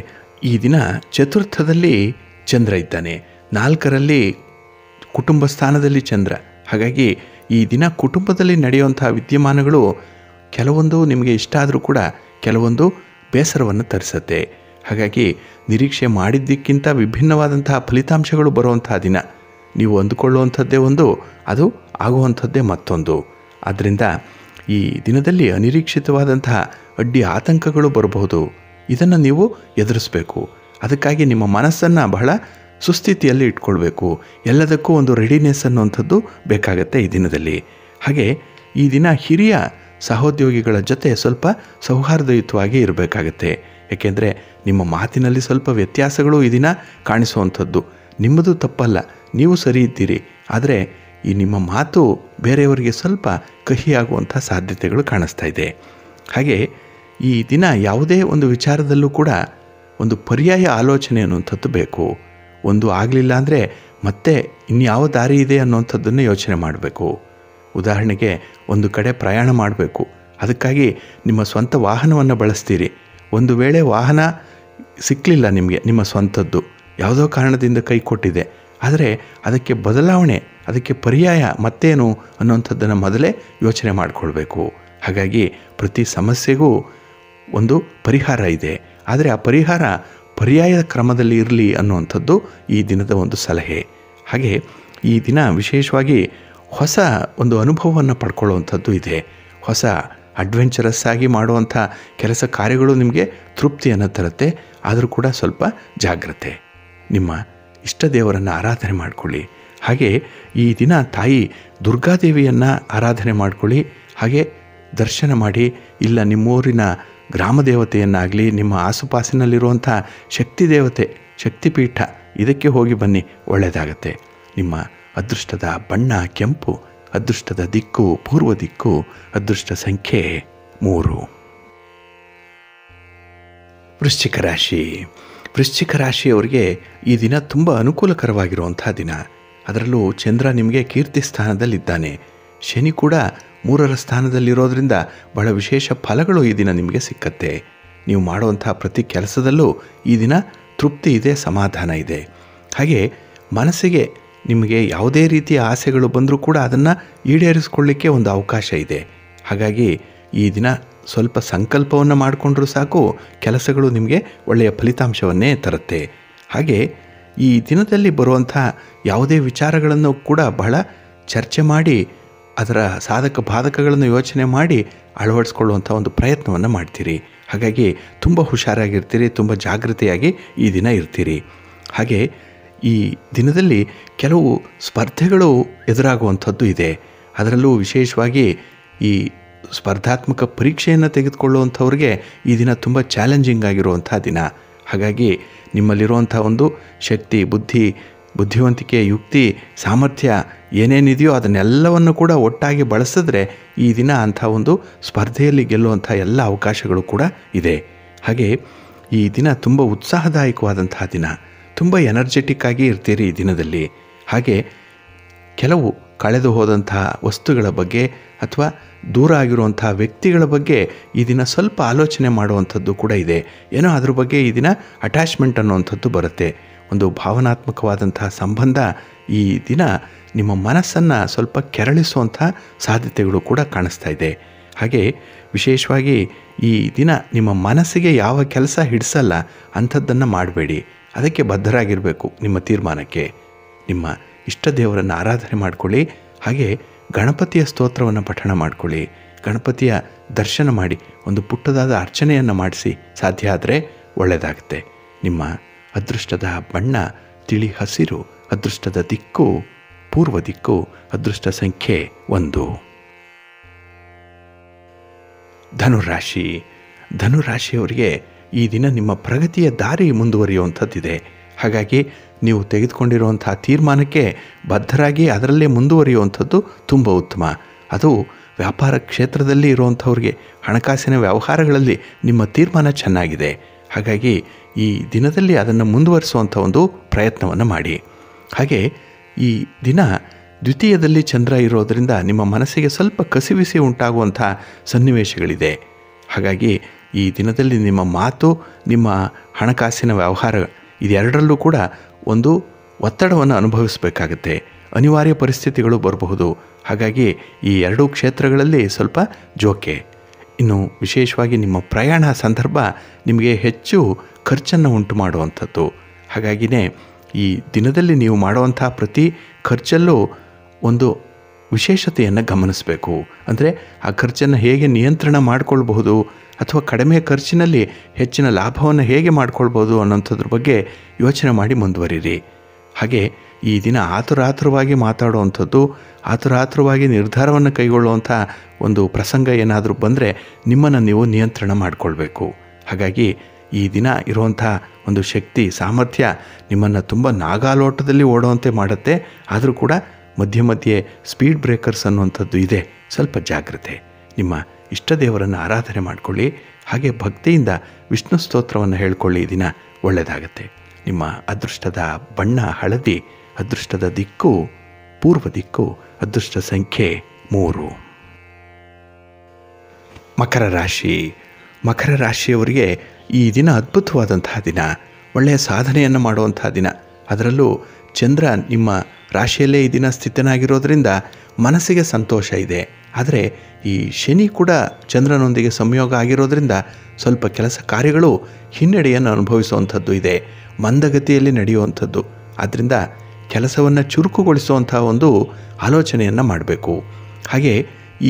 Speaker 1: ಈ ದಿನ ಚತುರ್ಥದಲ್ಲಿ ಚಂದ್ರ ಇದ್ದಾನೆ, 4ರಲ್ಲಿ ಕುಟುಂಬ ಸ್ಥಾನದಲ್ಲಿ ಚಂದ್ರ. ಹಾಗಾಗಿ ಈ ದಿನ ಕುಟುಂಬದಲ್ಲಿ ನಡೆಯುವಂಥ ವಿದ್ಯಮಾನಗಳು ಕೆಲವೊಂದು ನಿಮಗೆ ಇಷ್ಟ ಆದರೂ ಕೂಡ ಕೆಲವೊಂದು ಬೇಸರವನ್ನು ತರಿಸುತ್ತೆ. ಹಾಗಾಗಿ ನಿರೀಕ್ಷೆ ಮಾಡಿದ್ದಕ್ಕಿಂತ ವಿಭಿನ್ನವಾದಂತಹ ಫಲಿತಾಂಶಗಳು ಬರುವಂತಹ ದಿನ. ನೀವು ಅಂದುಕೊಳ್ಳುವಂಥದ್ದೇ ಒಂದು, ಅದು ಆಗುವಂಥದ್ದೇ ಮತ್ತೊಂದು. ಆದ್ದರಿಂದ ಈ ದಿನದಲ್ಲಿ ಅನಿರೀಕ್ಷಿತವಾದಂತಹ ಅಡ್ಡಿ ಆತಂಕಗಳು ಬರಬಹುದು. ಇದನ್ನು ನೀವು ಎದುರಿಸಬೇಕು. ಅದಕ್ಕಾಗಿ ನಿಮ್ಮ ಮನಸ್ಸನ್ನು ಬಹಳ ಸುಸ್ಥಿತಿಯಲ್ಲಿ ಇಟ್ಕೊಳ್ಬೇಕು. ಎಲ್ಲದಕ್ಕೂ ಒಂದು ರೆಡಿನೆಸ್ ಅನ್ನುವಂಥದ್ದು ಬೇಕಾಗತ್ತೆ ಈ ದಿನದಲ್ಲಿ. ಹಾಗೆ ಈ ದಿನ ಹಿರಿಯ ಸಹೋದ್ಯೋಗಿಗಳ ಜೊತೆ ಸ್ವಲ್ಪ ಸೌಹಾರ್ದಯುತವಾಗಿ ಇರಬೇಕಾಗತ್ತೆ. ಏಕೆಂದರೆ ನಿಮ್ಮ ಮಾತಿನಲ್ಲಿ ಸ್ವಲ್ಪ ವ್ಯತ್ಯಾಸಗಳು ಈ ದಿನ ಕಾಣಿಸುವಂಥದ್ದು. ನಿಮ್ಮದು ತಪ್ಪಲ್ಲ, ನೀವು ಸರಿ ಇದ್ದೀರಿ. ಆದರೆ ಈ ನಿಮ್ಮ ಮಾತು ಬೇರೆಯವರಿಗೆ ಸ್ವಲ್ಪ ಕಹಿಯಾಗುವಂಥ ಸಾಧ್ಯತೆಗಳು ಕಾಣಿಸ್ತಾ ಇದೆ. ಹಾಗೆ ಈ ದಿನ ಯಾವುದೇ ಒಂದು ವಿಚಾರದಲ್ಲೂ ಕೂಡ ಒಂದು ಪರ್ಯಾಯ ಆಲೋಚನೆ ಅನ್ನುವಂಥದ್ದು ಬೇಕು. ಒಂದು ಆಗಲಿಲ್ಲ ಅಂದರೆ ಮತ್ತೆ ಇನ್ಯಾವ ದಾರಿ ಇದೆ ಅನ್ನುವಂಥದ್ದನ್ನು ಯೋಚನೆ ಮಾಡಬೇಕು. ಉದಾಹರಣೆಗೆ ಒಂದು ಕಡೆ ಪ್ರಯಾಣ ಮಾಡಬೇಕು, ಅದಕ್ಕಾಗಿ ನಿಮ್ಮ ಸ್ವಂತ ವಾಹನವನ್ನು ಬಳಸ್ತೀರಿ. ಒಂದು ವೇಳೆ ವಾಹನ ಸಿಕ್ಕಲಿಲ್ಲ ನಿಮಗೆ, ನಿಮ್ಮ ಸ್ವಂತದ್ದು ಯಾವುದೋ ಕಾರಣದಿಂದ ಕೈ ಕೊಟ್ಟಿದೆ, ಆದರೆ ಅದಕ್ಕೆ ಬದಲಾವಣೆ, ಅದಕ್ಕೆ ಪರ್ಯಾಯ ಮತ್ತೇನು ಅನ್ನುವಂಥದ್ದನ್ನು ಮೊದಲೇ ಯೋಚನೆ ಮಾಡಿಕೊಳ್ಬೇಕು. ಹಾಗಾಗಿ ಪ್ರತಿ ಸಮಸ್ಯೆಗೂ ಒಂದು ಪರಿಹಾರ ಇದೆ, ಆದರೆ ಆ ಪರಿಹಾರ ಪರ್ಯಾಯದ ಕ್ರಮದಲ್ಲಿ ಇರಲಿ ಅನ್ನುವಂಥದ್ದು ಈ ದಿನದ ಒಂದು ಸಲಹೆ. ಹಾಗೆ ಈ ದಿನ ವಿಶೇಷವಾಗಿ ಹೊಸ ಒಂದು ಅನುಭವವನ್ನು ಪಡ್ಕೊಳ್ಳುವಂಥದ್ದು ಇದೆ. ಹೊಸ ಅಡ್ವೆಂಚರಸ್ ಆಗಿ ಮಾಡುವಂಥ ಕೆಲಸ ಕಾರ್ಯಗಳು ನಿಮಗೆ ತೃಪ್ತಿಯನ್ನು ತರುತ್ತೆ. ಆದರೂ ಕೂಡ ಸ್ವಲ್ಪ ಜಾಗ್ರತೆ. ನಿಮ್ಮ ಇಷ್ಟ ದೇವರನ್ನು ಆರಾಧನೆ ಮಾಡಿಕೊಳ್ಳಿ. ಹಾಗೆ ಈ ದಿನ ತಾಯಿ ದುರ್ಗಾದೇವಿಯನ್ನು ಆರಾಧನೆ ಮಾಡಿಕೊಳ್ಳಿ. ಹಾಗೆ ದರ್ಶನ ಮಾಡಿ, ಇಲ್ಲ ನಿಮ್ಮೂರಿನ ಗ್ರಾಮ ದೇವತೆಯನ್ನಾಗಲಿ, ನಿಮ್ಮ ಆಸುಪಾಸಿನಲ್ಲಿರುವಂಥ ಶಕ್ತಿ ದೇವತೆ, ಶಕ್ತಿಪೀಠ, ಇದಕ್ಕೆ ಹೋಗಿ ಬನ್ನಿ, ಒಳ್ಳೆಯದಾಗತ್ತೆ. ನಿಮ್ಮ ಅದೃಷ್ಟದ ಬಣ್ಣ ಕೆಂಪು, ಅದೃಷ್ಟದ ದಿಕ್ಕು ಪೂರ್ವ ದಿಕ್ಕು, ಅದೃಷ್ಟ ಸಂಖ್ಯೆ 3. ವೃಶ್ಚಿಕ ರಾಶಿ. ವೃಶ್ಚಿಕ ರಾಶಿಯವರಿಗೆ ಈ ದಿನ ತುಂಬ ಅನುಕೂಲಕರವಾಗಿರುವಂಥ ದಿನ. ಅದರಲ್ಲೂ ಚಂದ್ರ ನಿಮಗೆ ಕೀರ್ತಿ ಸ್ಥಾನದಲ್ಲಿದ್ದಾನೆ. ಶನಿ ಕೂಡ 3ರ ಸ್ಥಾನದಲ್ಲಿರೋದ್ರಿಂದ ಬಹಳ ವಿಶೇಷ ಫಲಗಳು ಈ ದಿನ ನಿಮಗೆ ಸಿಕ್ಕತ್ತೆ. ನೀವು ಮಾಡುವಂಥ ಪ್ರತಿ ಕೆಲಸದಲ್ಲೂ ಈ ದಿನ ತೃಪ್ತಿ ಇದೆ, ಸಮಾಧಾನ ಇದೆ. ಹಾಗೆ ಮನಸ್ಸಿಗೆ ನಿಮಗೆ ಯಾವುದೇ ರೀತಿಯ ಆಸೆಗಳು ಬಂದರೂ ಕೂಡ ಅದನ್ನು ಈಡೇರಿಸ್ಕೊಳ್ಳಿಕ್ಕೆ ಒಂದು ಅವಕಾಶ ಇದೆ. ಹಾಗಾಗಿ ಈ ದಿನ ಸ್ವಲ್ಪ ಸಂಕಲ್ಪವನ್ನು ಮಾಡಿಕೊಂಡ್ರೂ ಸಾಕು, ಕೆಲಸಗಳು ನಿಮಗೆ ಒಳ್ಳೆಯ ಫಲಿತಾಂಶವನ್ನೇ ತರುತ್ತೆ. ಹಾಗೆ ಈ ದಿನದಲ್ಲಿ ಬರುವಂಥ ಯಾವುದೇ ವಿಚಾರಗಳನ್ನು ಕೂಡ ಬಹಳ ಚರ್ಚೆ ಮಾಡಿ, ಅದರ ಸಾಧಕ ಬಾಧಕಗಳನ್ನು ಯೋಚನೆ ಮಾಡಿ ಅಳವಡಿಸ್ಕೊಳ್ಳುವಂಥ ಒಂದು ಪ್ರಯತ್ನವನ್ನು ಮಾಡ್ತೀರಿ. ಹಾಗಾಗಿ ತುಂಬ ಹುಷಾರಾಗಿರ್ತೀರಿ, ತುಂಬ ಜಾಗೃತೆಯಾಗಿ ಈ ದಿನ ಇರ್ತೀರಿ. ಹಾಗೆ ಈ ದಿನದಲ್ಲಿ ಕೆಲವು ಸ್ಪರ್ಧೆಗಳು ಎದುರಾಗುವಂಥದ್ದು ಇದೆ. ಅದರಲ್ಲೂ ವಿಶೇಷವಾಗಿ ಈ ಸ್ಪರ್ಧಾತ್ಮಕ ಪರೀಕ್ಷೆಯನ್ನು ತೆಗೆದುಕೊಳ್ಳುವಂಥವ್ರಿಗೆ ಈ ದಿನ ತುಂಬ ಚಾಲೆಂಜಿಂಗ್ ಆಗಿರುವಂಥ ದಿನ. ಹಾಗಾಗಿ ನಿಮ್ಮಲ್ಲಿರುವಂಥ ಒಂದು ಶಕ್ತಿ, ಬುದ್ಧಿವಂತಿಕೆ, ಯುಕ್ತಿ, ಸಾಮರ್ಥ್ಯ ಏನೇನಿದೆಯೋ ಅದನ್ನೆಲ್ಲವನ್ನು ಕೂಡ ಒಟ್ಟಾಗಿ ಬಳಸಿದ್ರೆ ಈ ದಿನ ಅಂಥ ಒಂದು ಸ್ಪರ್ಧೆಯಲ್ಲಿ ಗೆಲ್ಲುವಂಥ ಎಲ್ಲ ಅವಕಾಶಗಳು ಕೂಡ ಇದೆ. ಹಾಗೆ ಈ ದಿನ ತುಂಬ ಉತ್ಸಾಹದಾಯಕವಾದಂಥ ದಿನ. ತುಂಬ ಎನರ್ಜೆಟಿಕ್ ಆಗಿ ಇರ್ತೀರಿ ಈ ದಿನದಲ್ಲಿ. ಹಾಗೆ ಕೆಲವು ಕಳೆದು ಹೋದಂಥ ವಸ್ತುಗಳ ಬಗ್ಗೆ ಅಥವಾ ದೂರ ಆಗಿರುವಂಥ ವ್ಯಕ್ತಿಗಳ ಬಗ್ಗೆ ಈ ದಿನ ಸ್ವಲ್ಪ ಆಲೋಚನೆ ಮಾಡುವಂಥದ್ದು ಕೂಡ ಇದೆ. ಏನೋ ಅದ್ರ ಬಗ್ಗೆ ಈ ದಿನ ಅಟ್ಯಾಚ್ಮೆಂಟ್ ಅನ್ನುವಂಥದ್ದು ಬರುತ್ತೆ. ಒಂದು ಭಾವನಾತ್ಮಕವಾದಂಥ ಸಂಬಂಧ ಈ ದಿನ ನಿಮ್ಮ ಮನಸ್ಸನ್ನು ಸ್ವಲ್ಪ ಕೆರಳಿಸುವಂಥ ಸಾಧ್ಯತೆಗಳು ಕೂಡ ಕಾಣಿಸ್ತಾ ಇದೆ. ಹಾಗೆ ವಿಶೇಷವಾಗಿ ಈ ದಿನ ನಿಮ್ಮ ಮನಸ್ಸಿಗೆ ಯಾವ ಕೆಲಸ ಹಿಡಿಸಲ್ಲ ಅಂಥದ್ದನ್ನು ಮಾಡಬೇಡಿ. ಅದಕ್ಕೆ ಬದ್ಧರಾಗಿರಬೇಕು ನಿಮ್ಮ ತೀರ್ಮಾನಕ್ಕೆ. ನಿಮ್ಮ ಇಷ್ಟ ದೇವರನ್ನು ಆರಾಧನೆ ಮಾಡಿಕೊಳ್ಳಿ. ಹಾಗೆ ಗಣಪತಿಯ ಸ್ತೋತ್ರವನ್ನು ಪಠಣ ಮಾಡಿಕೊಳ್ಳಿ. ಗಣಪತಿಯ ದರ್ಶನ ಮಾಡಿ ಒಂದು ಪುಟ್ಟದಾದ ಅರ್ಚನೆಯನ್ನು ಮಾಡಿಸಿ, ಸಾಧ್ಯ ಆದರೆ ಒಳ್ಳೆಯದಾಗುತ್ತೆ. ನಿಮ್ಮ ಅದೃಷ್ಟದ ಬಣ್ಣ ತಿಳಿ ಹಸಿರು, ಅದೃಷ್ಟದ ದಿಕ್ಕು ಪೂರ್ವ ದಿಕ್ಕು, ಅದೃಷ್ಟ ಸಂಖ್ಯೆ 1. ಧನುರಾಶಿ. ಧನುರಾಶಿಯವರಿಗೆ ಈ ದಿನ ನಿಮ್ಮ ಪ್ರಗತಿಯ ದಾರಿ ಮುಂದುವರಿಯುವಂಥದ್ದಿದೆ. ಹಾಗಾಗಿ ನೀವು ತೆಗೆದುಕೊಂಡಿರುವಂಥ ತೀರ್ಮಾನಕ್ಕೆ ಬದ್ಧರಾಗಿ ಅದರಲ್ಲೇ ಮುಂದುವರಿಯುವಂಥದ್ದು ತುಂಬ ಉತ್ತಮ. ಅದು ವ್ಯಾಪಾರ ಕ್ಷೇತ್ರದಲ್ಲಿ ಇರುವಂಥವ್ರಿಗೆ ಹಣಕಾಸಿನ ವ್ಯವಹಾರಗಳಲ್ಲಿ ನಿಮ್ಮ ತೀರ್ಮಾನ ಚೆನ್ನಾಗಿದೆ. ಹಾಗಾಗಿ ಈ ದಿನದಲ್ಲಿ ಅದನ್ನು ಮುಂದುವರಿಸುವಂಥ ಒಂದು ಪ್ರಯತ್ನವನ್ನು ಮಾಡಿ. ಹಾಗೆ ಈ ದಿನ ದ್ವಿತೀಯದಲ್ಲಿ ಚಂದ್ರ ಇರೋದರಿಂದ ನಿಮ್ಮ ಮನಸ್ಸಿಗೆ ಸ್ವಲ್ಪ ಕಸಿವಿಸಿ ಉಂಟಾಗುವಂಥ ಸನ್ನಿವೇಶಗಳಿದೆ. ಹಾಗಾಗಿ ಈ ದಿನದಲ್ಲಿ ನಿಮ್ಮ ಮಾತು, ನಿಮ್ಮ ಹಣಕಾಸಿನ ವ್ಯವಹಾರ ಇದೆರಡರಲ್ಲೂ ಕೂಡ ಒಂದು ಒತ್ತಡವನ್ನು ಅನುಭವಿಸಬೇಕಾಗತ್ತೆ. ಅನಿವಾರ್ಯ ಪರಿಸ್ಥಿತಿಗಳು ಬರಬಹುದು. ಹಾಗಾಗಿ ಈ ಎರಡೂ ಕ್ಷೇತ್ರಗಳಲ್ಲಿ ಸ್ವಲ್ಪ ಜೋಕೆ. ಇನ್ನು ವಿಶೇಷವಾಗಿ ನಿಮ್ಮ ಪ್ರಯಾಣ ಸಂದರ್ಭ ನಿಮಗೆ ಹೆಚ್ಚು ಖರ್ಚನ್ನು ಉಂಟು ಮಾಡುವಂಥದ್ದು. ಹಾಗಾಗಿಯೇ ಈ ದಿನದಲ್ಲಿ ನೀವು ಮಾಡುವಂಥ ಪ್ರತಿ ಖರ್ಚಲ್ಲೂ ಒಂದು ವಿಶೇಷತೆಯನ್ನು ಗಮನಿಸಬೇಕು. ಅಂದರೆ ಆ ಖರ್ಚನ್ನು ಹೇಗೆ ನಿಯಂತ್ರಣ ಮಾಡಿಕೊಳ್ಬಹುದು ಅಥವಾ ಕಡಿಮೆ ಖರ್ಚಿನಲ್ಲಿ ಹೆಚ್ಚಿನ ಲಾಭವನ್ನು ಹೇಗೆ ಮಾಡಿಕೊಳ್ಬೋದು ಅನ್ನೋಂಥದ್ರ ಬಗ್ಗೆ ಯೋಚನೆ ಮಾಡಿ ಮುಂದುವರಿರಿ. ಹಾಗೆ ಈ ದಿನ ಆತುರಾತುರವಾಗಿ ಮಾತಾಡುವಂಥದ್ದು, ಆತುರಾತುರವಾಗಿ ನಿರ್ಧಾರವನ್ನು ಕೈಗೊಳ್ಳುವಂಥ ಒಂದು ಪ್ರಸಂಗ ಏನಾದರೂ ಬಂದರೆ ನಿಮ್ಮನ್ನು ನೀವು ನಿಯಂತ್ರಣ ಮಾಡಿಕೊಳ್ಬೇಕು. ಹಾಗಾಗಿ ಈ ದಿನ ಇರುವಂಥ ಒಂದು ಶಕ್ತಿ, ಸಾಮರ್ಥ್ಯ ನಿಮ್ಮನ್ನು ತುಂಬ ನಾಗಾಲೋಟದಲ್ಲಿ ಓಡುವಂತೆ ಮಾಡುತ್ತೆ. ಆದರೂ ಕೂಡ ಮಧ್ಯೆ ಮಧ್ಯೆ ಸ್ಪೀಡ್ ಬ್ರೇಕರ್ಸ್ ಅನ್ನುವಂಥದ್ದು ಇದೆ. ಸ್ವಲ್ಪ ಜಾಗ್ರತೆ. ನಿಮ್ಮ ಇಷ್ಟ ದೇವರನ್ನು ಆರಾಧನೆ ಮಾಡಿಕೊಳ್ಳಿ. ಹಾಗೆ ಭಕ್ತಿಯಿಂದ ವಿಷ್ಣು ಸ್ತೋತ್ರವನ್ನು ಹೇಳ್ಕೊಳ್ಳಿ. ಈ ದಿನ ಒಳ್ಳೆಯದಾಗತ್ತೆ. ನಿಮ್ಮ ಅದೃಷ್ಟದ ಬಣ್ಣ ಹಳದಿ, ಅದೃಷ್ಟದ ದಿಕ್ಕು ಪೂರ್ವ ದಿಕ್ಕು, ಅದೃಷ್ಟ ಸಂಖ್ಯೆ 3. ಮಕರ ರಾಶಿ. ಮಕರ ರಾಶಿಯವರಿಗೆ ಈ ದಿನ ಅದ್ಭುತವಾದಂತಹ ದಿನ, ಒಳ್ಳೆಯ ಸಾಧನೆಯನ್ನು ಮಾಡುವಂಥ ದಿನ. ಅದರಲ್ಲೂ ಚಂದ್ರ ನಿಮ್ಮ ರಾಶಿಯಲ್ಲೇ ಈ ದಿನ ಸ್ಥಿತನಾಗಿರೋದ್ರಿಂದ ಮನಸ್ಸಿಗೆ ಸಂತೋಷ ಇದೆ. ಆದರೆ ಈ ಶನಿ ಕೂಡ ಚಂದ್ರನೊಂದಿಗೆ ಸಂಯೋಗ ಆಗಿರೋದ್ರಿಂದ ಸ್ವಲ್ಪ ಕೆಲಸ ಕಾರ್ಯಗಳು ಹಿನ್ನಡೆಯನ್ನು ಅನುಭವಿಸುವಂಥದ್ದು ಇದೆ, ಮಂದಗತಿಯಲ್ಲಿ ನಡೆಯುವಂಥದ್ದು. ಆದ್ದರಿಂದ ಕೆಲಸವನ್ನು ಚುರುಕುಗೊಳಿಸುವಂಥ ಒಂದು ಆಲೋಚನೆಯನ್ನು ಮಾಡಬೇಕು. ಹಾಗೆ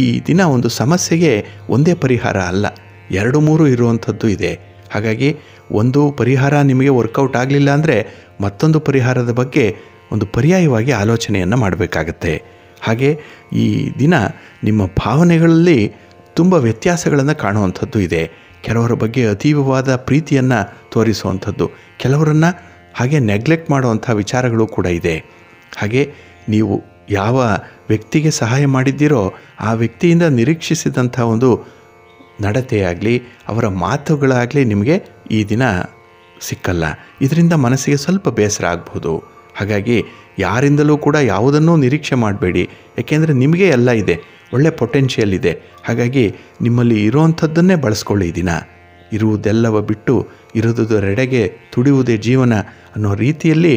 Speaker 1: ಈ ದಿನ ಒಂದು ಸಮಸ್ಯೆಗೆ ಒಂದೇ ಪರಿಹಾರ ಅಲ್ಲ, 2-3 ಇರುವಂಥದ್ದು ಇದೆ. ಹಾಗಾಗಿ ಒಂದು ಪರಿಹಾರ ನಿಮಗೆ ವರ್ಕೌಟ್ ಆಗಲಿಲ್ಲ ಅಂದರೆ ಮತ್ತೊಂದು ಪರಿಹಾರದ ಬಗ್ಗೆ ಒಂದು ಪರ್ಯಾಯವಾಗಿ ಆಲೋಚನೆಯನ್ನು ಮಾಡಬೇಕಾಗತ್ತೆ. ಹಾಗೆ ಈ ದಿನ ನಿಮ್ಮ ಭಾವನೆಗಳಲ್ಲಿ ತುಂಬ ವ್ಯತ್ಯಾಸಗಳನ್ನು ಕಾಣುವಂಥದ್ದು ಇದೆ. ಕೆಲವರ ಬಗ್ಗೆ ಅತೀವವಾದ ಪ್ರೀತಿಯನ್ನು ತೋರಿಸುವಂಥದ್ದು, ಕೆಲವರನ್ನು ಹಾಗೆ ನೆಗ್ಲೆಕ್ಟ್ ಮಾಡುವಂಥ ವಿಚಾರಗಳು ಕೂಡ ಇದೆ. ಹಾಗೆ ನೀವು ಯಾವ ವ್ಯಕ್ತಿಗೆ ಸಹಾಯ ಮಾಡಿದ್ದೀರೋ ಆ ವ್ಯಕ್ತಿಯಿಂದ ನಿರೀಕ್ಷಿಸಿದಂಥ ಒಂದು ನಡತೆಯಾಗಲಿ ಅವರ ಮಾತುಗಳಾಗಲಿ ನಿಮಗೆ ಈ ದಿನ ಸಿಕ್ಕಲ್ಲ. ಇದರಿಂದ ಮನಸ್ಸಿಗೆ ಸ್ವಲ್ಪ ಬೇಸರ ಆಗ್ಬೋದು. ಹಾಗಾಗಿ ಯಾರಿಂದಲೂ ಕೂಡ ಯಾವುದನ್ನೂ ನಿರೀಕ್ಷೆ ಮಾಡಬೇಡಿ. ಯಾಕೆಂದರೆ ನಿಮಗೆ ಎಲ್ಲ ಇದೆ, ಒಳ್ಳೆ ಪೊಟೆನ್ಷಿಯಲ್ ಇದೆ. ಹಾಗಾಗಿ ನಿಮ್ಮಲ್ಲಿ ಇರುವಂಥದ್ದನ್ನೇ ಬಳಸ್ಕೊಳ್ಳಿ. ಈ ದಿನ ಇರುವುದೆಲ್ಲವ ಬಿಟ್ಟು ಇರುವುದರೆಡೆಗೆ ತುಡಿಯುವುದೇ ಜೀವನ ಅನ್ನೋ ರೀತಿಯಲ್ಲಿ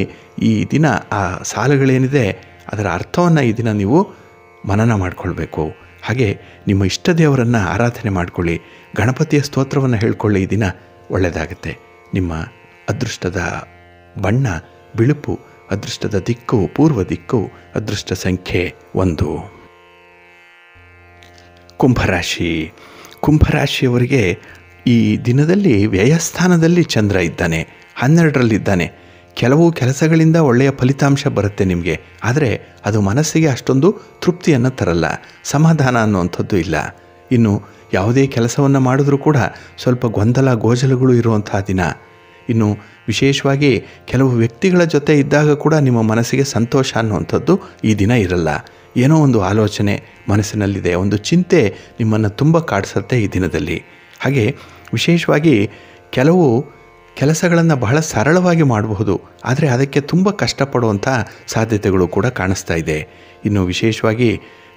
Speaker 1: ಈ ದಿನ ಆ ಸಾಲುಗಳೇನಿದೆ ಅದರ ಅರ್ಥವನ್ನು ಈ ದಿನ ನೀವು ಮನನ ಮಾಡಿಕೊಳ್ಬೇಕು. ಹಾಗೆ ನಿಮ್ಮ ಇಷ್ಟ ದೇವರನ್ನು ಆರಾಧನೆ ಮಾಡಿಕೊಳ್ಳಿ, ಗಣಪತಿಯ ಸ್ತೋತ್ರವನ್ನು ಹೇಳ್ಕೊಳ್ಳಿ. ಈ ದಿನ ಒಳ್ಳೆಯದಾಗುತ್ತೆ. ನಿಮ್ಮ ಅದೃಷ್ಟದ ಬಣ್ಣ ಬಿಳುಪು, ಅದೃಷ್ಟದ ದಿಕ್ಕು ಪೂರ್ವ ದಿಕ್ಕು, ಅದೃಷ್ಟ ಸಂಖ್ಯೆ 1. ಕುಂಭರಾಶಿಯವರಿಗೆ ಈ ದಿನದಲ್ಲಿ ವ್ಯಯಸ್ಥಾನದಲ್ಲಿ ಚಂದ್ರ ಇದ್ದಾನೆ, 12ರಲ್ಲಿದ್ದಾನೆ. ಕೆಲವು ಕೆಲಸಗಳಿಂದ ಒಳ್ಳೆಯ ಫಲಿತಾಂಶ ಬರುತ್ತೆ ನಿಮಗೆ, ಆದರೆ ಅದು ಮನಸ್ಸಿಗೆ ಅಷ್ಟೊಂದು ತೃಪ್ತಿಯನ್ನು ತರಲ್ಲ, ಸಮಾಧಾನ ಅನ್ನುವಂಥದ್ದು ಇಲ್ಲ. ಇನ್ನು ಯಾವುದೇ ಕೆಲಸವನ್ನು ಮಾಡಿದ್ರೂ ಕೂಡ ಸ್ವಲ್ಪ ಗೊಂದಲ ಗೋಜಲುಗಳು ಇರುವಂಥ ದಿನ. ಇನ್ನು ವಿಶೇಷವಾಗಿ ಕೆಲವು ವ್ಯಕ್ತಿಗಳ ಜೊತೆ ಇದ್ದಾಗ ಕೂಡ ನಿಮ್ಮ ಮನಸ್ಸಿಗೆ ಸಂತೋಷ ಅನ್ನುವಂಥದ್ದು ಈ ದಿನ ಇರಲ್ಲ. ಏನೋ ಒಂದು ಆಲೋಚನೆ ಮನಸ್ಸಿನಲ್ಲಿದೆ, ಒಂದು ಚಿಂತೆ ನಿಮ್ಮನ್ನು ತುಂಬ ಕಾಡಿಸುತ್ತೆ ಈ ದಿನದಲ್ಲಿ. ಹಾಗೆ ವಿಶೇಷವಾಗಿ ಕೆಲವು ಕೆಲಸಗಳನ್ನು ಬಹಳ ಸರಳವಾಗಿ ಮಾಡಬಹುದು, ಆದರೆ ಅದಕ್ಕೆ ತುಂಬ ಕಷ್ಟಪಡುವಂಥ ಸಾಧ್ಯತೆಗಳು ಕೂಡ ಕಾಣಿಸ್ತಾ ಇದೆ. ಇನ್ನು ವಿಶೇಷವಾಗಿ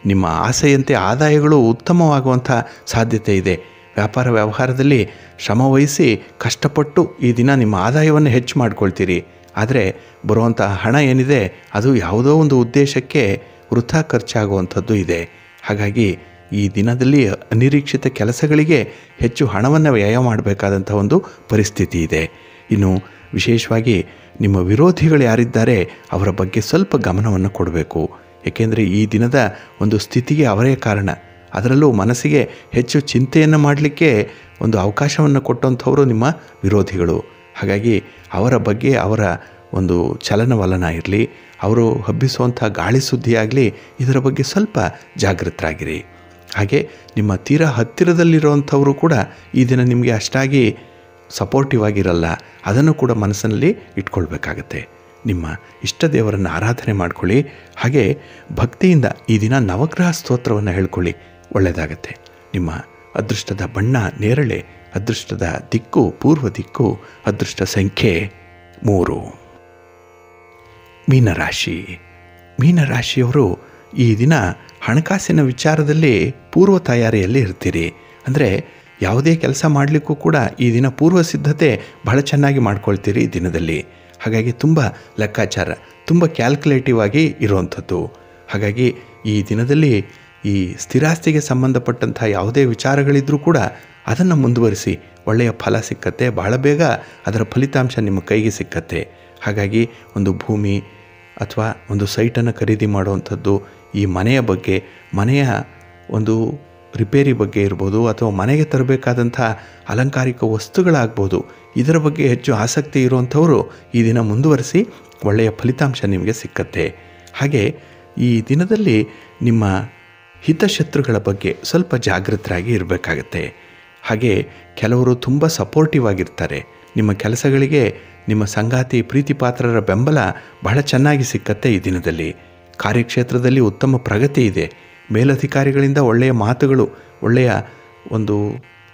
Speaker 1: ನಿಮ್ಮ ಆಸೆಯಂತೆ ಆದಾಯಗಳು ಉತ್ತಮವಾಗುವಂಥ ಸಾಧ್ಯತೆ ಇದೆ. ವ್ಯಾಪಾರ ವ್ಯವಹಾರದಲ್ಲಿ ಶ್ರಮವಹಿಸಿ ಕಷ್ಟಪಟ್ಟು ಈ ದಿನ ನಿಮ್ಮ ಆದಾಯವನ್ನು ಹೆಚ್ಚು ಮಾಡ್ಕೊಳ್ತೀರಿ. ಆದರೆ ಬರುವಂಥ ಹಣ ಏನಿದೆ ಅದು ಯಾವುದೋ ಒಂದು ಉದ್ದೇಶಕ್ಕೆ ವೃಥಾ ಖರ್ಚಾಗುವಂಥದ್ದು ಇದೆ. ಹಾಗಾಗಿ ಈ ದಿನದಲ್ಲಿ ಅನಿರೀಕ್ಷಿತ ಕೆಲಸಗಳಿಗೆ ಹೆಚ್ಚು ಹಣವನ್ನು ವ್ಯಯ ಮಾಡಬೇಕಾದಂಥ ಒಂದು ಪರಿಸ್ಥಿತಿ ಇದೆ. ಇನ್ನು ವಿಶೇಷವಾಗಿ ನಿಮ್ಮ ವಿರೋಧಿಗಳು ಯಾರಿದ್ದಾರೆ ಅವರ ಬಗ್ಗೆ ಸ್ವಲ್ಪ ಗಮನವನ್ನು ಕೊಡಬೇಕು. ಏಕೆಂದರೆ ಈ ದಿನದ ಒಂದು ಸ್ಥಿತಿಗೆ ಅವರೇ ಕಾರಣ. ಅದರಲ್ಲೂ ಮನಸ್ಸಿಗೆ ಹೆಚ್ಚು ಚಿಂತೆಯನ್ನು ಮಾಡಲಿಕ್ಕೆ ಒಂದು ಅವಕಾಶವನ್ನು ಕೊಟ್ಟಂಥವರು ನಿಮ್ಮ ವಿರೋಧಿಗಳು. ಹಾಗಾಗಿ ಅವರ ಬಗ್ಗೆ ಅವರ ಒಂದು ಚಲನವಲನ ಇರಲಿ, ಅವರು ಹಬ್ಬಿಸುವಂಥ ಗಾಳಿ ಸುದ್ದಿ ಆಗಲಿ, ಇದರ ಬಗ್ಗೆ ಸ್ವಲ್ಪ ಜಾಗೃತರಾಗಿರಿ. ಹಾಗೆ ನಿಮ್ಮ ತೀರಾ ಹತ್ತಿರದಲ್ಲಿರುವಂಥವರು ಕೂಡ ಈ ದಿನ ನಿಮಗೆ ಅಷ್ಟಾಗಿ ಸಪೋರ್ಟಿವ್ ಆಗಿರಲ್ಲ, ಅದನ್ನು ಕೂಡ ಮನಸ್ಸಿನಲ್ಲಿ ಇಟ್ಕೊಳ್ಬೇಕಾಗತ್ತೆ. ನಿಮ್ಮ ಇಷ್ಟ ದೇವರನ್ನು ಆರಾಧನೆ ಮಾಡ್ಕೊಳ್ಳಿ. ಹಾಗೆ ಭಕ್ತಿಯಿಂದ ಈ ದಿನ ನವಗ್ರಹ ಸ್ತೋತ್ರವನ್ನು ಹೇಳ್ಕೊಳ್ಳಿ, ಒಳ್ಳೆಯದಾಗತ್ತೆ. ನಿಮ್ಮ ಅದೃಷ್ಟದ ಬಣ್ಣ ನೇರಳೆ, ಅದೃಷ್ಟದ ದಿಕ್ಕು ಪೂರ್ವ ದಿಕ್ಕು, ಅದೃಷ್ಟ ಸಂಖ್ಯೆ 3. ಮೀನರಾಶಿಯವರು ಈ ದಿನ ಹಣಕಾಸಿನ ವಿಚಾರದಲ್ಲಿ ಪೂರ್ವ ತಯಾರಿಯಲ್ಲಿ ಇರ್ತೀರಿ. ಅಂದರೆ ಯಾವುದೇ ಕೆಲಸ ಮಾಡಲಿಕ್ಕೂ ಕೂಡ ಈ ದಿನ ಪೂರ್ವ ಸಿದ್ಧತೆ ಬಹಳ ಚೆನ್ನಾಗಿ ಮಾಡ್ಕೊಳ್ತೀರಿ ಈ ದಿನದಲ್ಲಿ. ಹಾಗಾಗಿ ತುಂಬ ಲೆಕ್ಕಾಚಾರ, ತುಂಬ ಕ್ಯಾಲ್ಕುಲೇಟಿವ್ ಆಗಿ ಇರುವಂಥದ್ದು. ಹಾಗಾಗಿ ಈ ದಿನದಲ್ಲಿ ಈ ಸ್ಥಿರಾಸ್ತಿಗೆ ಸಂಬಂಧಪಟ್ಟಂಥ ಯಾವುದೇ ವಿಚಾರಗಳಿದ್ರೂ ಕೂಡ ಅದನ್ನು ಮುಂದುವರಿಸಿ ಒಳ್ಳೆಯ ಫಲ ಸಿಕ್ಕತ್ತೆ. ಬಹಳ ಬೇಗ ಅದರ ಫಲಿತಾಂಶ ನಿಮ್ಮ ಕೈಗೆ ಸಿಕ್ಕತ್ತೆ. ಹಾಗಾಗಿ ಒಂದು ಭೂಮಿ ಅಥವಾ ಒಂದು ಸೈಟನ್ನು ಖರೀದಿ ಮಾಡುವಂಥದ್ದು, ಈ ಮನೆಯ ಬಗ್ಗೆ, ಮನೆಯ ಒಂದು ರಿಪೇರಿ ಬಗ್ಗೆ ಇರ್ಬೋದು, ಅಥವಾ ಮನೆಗೆ ತರಬೇಕಾದಂಥ ಅಲಂಕಾರಿಕ ವಸ್ತುಗಳಾಗ್ಬೋದು, ಇದರ ಬಗ್ಗೆ ಹೆಚ್ಚು ಆಸಕ್ತಿ ಇರುವಂಥವರು ಈ ದಿನ ಮುಂದುವರಿಸಿ ಒಳ್ಳೆಯ ಫಲಿತಾಂಶ ನಿಮಗೆ ಸಿಕ್ಕತ್ತೆ. ಹಾಗೆ ಈ ದಿನದಲ್ಲಿ ನಿಮ್ಮ ಹಿತಶತ್ರುಗಳ ಬಗ್ಗೆ ಸ್ವಲ್ಪ ಜಾಗೃತರಾಗಿ ಇರಬೇಕಾಗತ್ತೆ. ಹಾಗೆ ಕೆಲವರು ತುಂಬ ಸಪೋರ್ಟಿವ್ ಆಗಿರ್ತಾರೆ. ನಿಮ್ಮ ಕೆಲಸಗಳಿಗೆ ನಿಮ್ಮ ಸಂಗಾತಿ ಪ್ರೀತಿ ಪಾತ್ರರ ಬೆಂಬಲ ಬಹಳ ಚೆನ್ನಾಗಿ ಸಿಕ್ಕತ್ತೆ ಈ ದಿನದಲ್ಲಿ. ಕಾರ್ಯಕ್ಷೇತ್ರದಲ್ಲಿ ಉತ್ತಮ ಪ್ರಗತಿ ಇದೆ. ಮೇಲಧಿಕಾರಿಗಳಿಂದ ಒಳ್ಳೆಯ ಮಾತುಗಳು, ಒಳ್ಳೆಯ ಒಂದು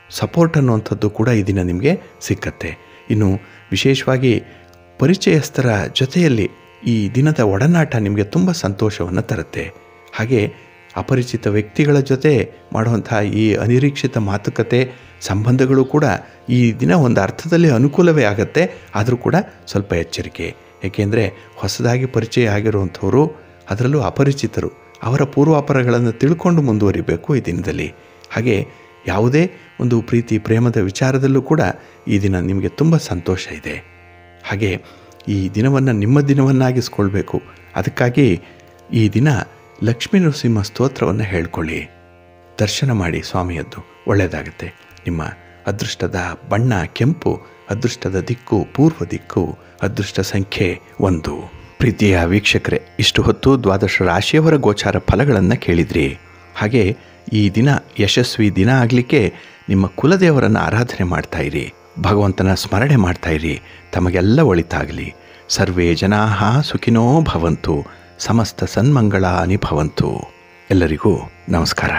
Speaker 1: ಸಪೋರ್ಟ್ ಅನ್ನುವಂಥದ್ದು ಕೂಡ ಈ ದಿನ ನಿಮಗೆ ಸಿಕ್ಕತ್ತೆ. ಇನ್ನು ವಿಶೇಷವಾಗಿ ಪರಿಚಯಸ್ಥರ ಜೊತೆಯಲ್ಲಿ ಈ ದಿನದ ಒಡನಾಟ ನಿಮಗೆ ತುಂಬ ಸಂತೋಷವನ್ನು ತರುತ್ತೆ. ಹಾಗೆ ಅಪರಿಚಿತ ವ್ಯಕ್ತಿಗಳ ಜೊತೆ ಮಾಡುವಂಥ ಈ ಅನಿರೀಕ್ಷಿತ ಮಾತುಕತೆ ಸಂಬಂಧಗಳು ಕೂಡ ಈ ದಿನ ಒಂದು ಅರ್ಥದಲ್ಲಿ ಅನುಕೂಲವೇ ಆಗುತ್ತೆ. ಆದರೂ ಕೂಡ ಸ್ವಲ್ಪ ಎಚ್ಚರಿಕೆ. ಏಕೆಂದರೆ ಹೊಸದಾಗಿ ಪರಿಚಯ ಆಗಿರುವಂಥವರು, ಅದರಲ್ಲೂ ಅಪರಿಚಿತರು, ಅವರ ಪೂರ್ವಾಪರಗಳನ್ನು ತಿಳ್ಕೊಂಡು ಮುಂದುವರಿಬೇಕು ಈ ದಿನದಲ್ಲಿ. ಹಾಗೆ ಯಾವುದೇ ಒಂದು ಪ್ರೀತಿ ಪ್ರೇಮದ ವಿಚಾರದಲ್ಲೂ ಕೂಡ ಈ ದಿನ ನಿಮಗೆ ತುಂಬ ಸಂತೋಷ ಇದೆ. ಹಾಗೆ ಈ ದಿನವನ್ನು ನಿಮ್ಮ ದಿನವನ್ನಾಗಿಸ್ಕೊಳ್ಬೇಕು. ಅದಕ್ಕಾಗಿ ಈ ದಿನ ಲಕ್ಷ್ಮೀ ನರಸಿಂಹ ಸ್ತೋತ್ರವನ್ನು ಹೇಳ್ಕೊಳ್ಳಿ. ದರ್ಶನ ಮಾಡಿ ಸ್ವಾಮಿಯದ್ದು, ಒಳ್ಳೆಯದಾಗುತ್ತೆ. ನಿಮ್ಮ ಅದೃಷ್ಟದ ಬಣ್ಣ ಕೆಂಪು, ಅದೃಷ್ಟದ ದಿಕ್ಕು ಪೂರ್ವ ದಿಕ್ಕು, ಅದೃಷ್ಟ ಸಂಖ್ಯೆ 1. ಪ್ರೀತಿಯ ವೀಕ್ಷಕರೇ, ಇಷ್ಟು ಹೊತ್ತು 12 ರಾಶಿಯವರ ಗೋಚಾರ ಫಲಗಳನ್ನು ಕೇಳಿದ್ರಿ. ಹಾಗೆ ಈ ದಿನ ಯಶಸ್ವಿ ದಿನ ಆಗಲಿಕ್ಕೆ ನಿಮ್ಮ ಕುಲದೇವರನ್ನು ಆರಾಧನೆ ಮಾಡ್ತಾಯಿರಿ, ಭಗವಂತನ ಸ್ಮರಣೆ ಮಾಡ್ತಾಯಿರಿ. ತಮಗೆಲ್ಲ ಒಳಿತಾಗಲಿ. ಸರ್ವೇ ಜನಾಃ ಸುಖಿನೋ ಭವಂತು, ಸಮಸ್ತ ಸನ್ಮಂಗಳಾನಿ ಭವಂತು. ಎಲ್ಲರಿಗೂ ನಮಸ್ಕಾರ.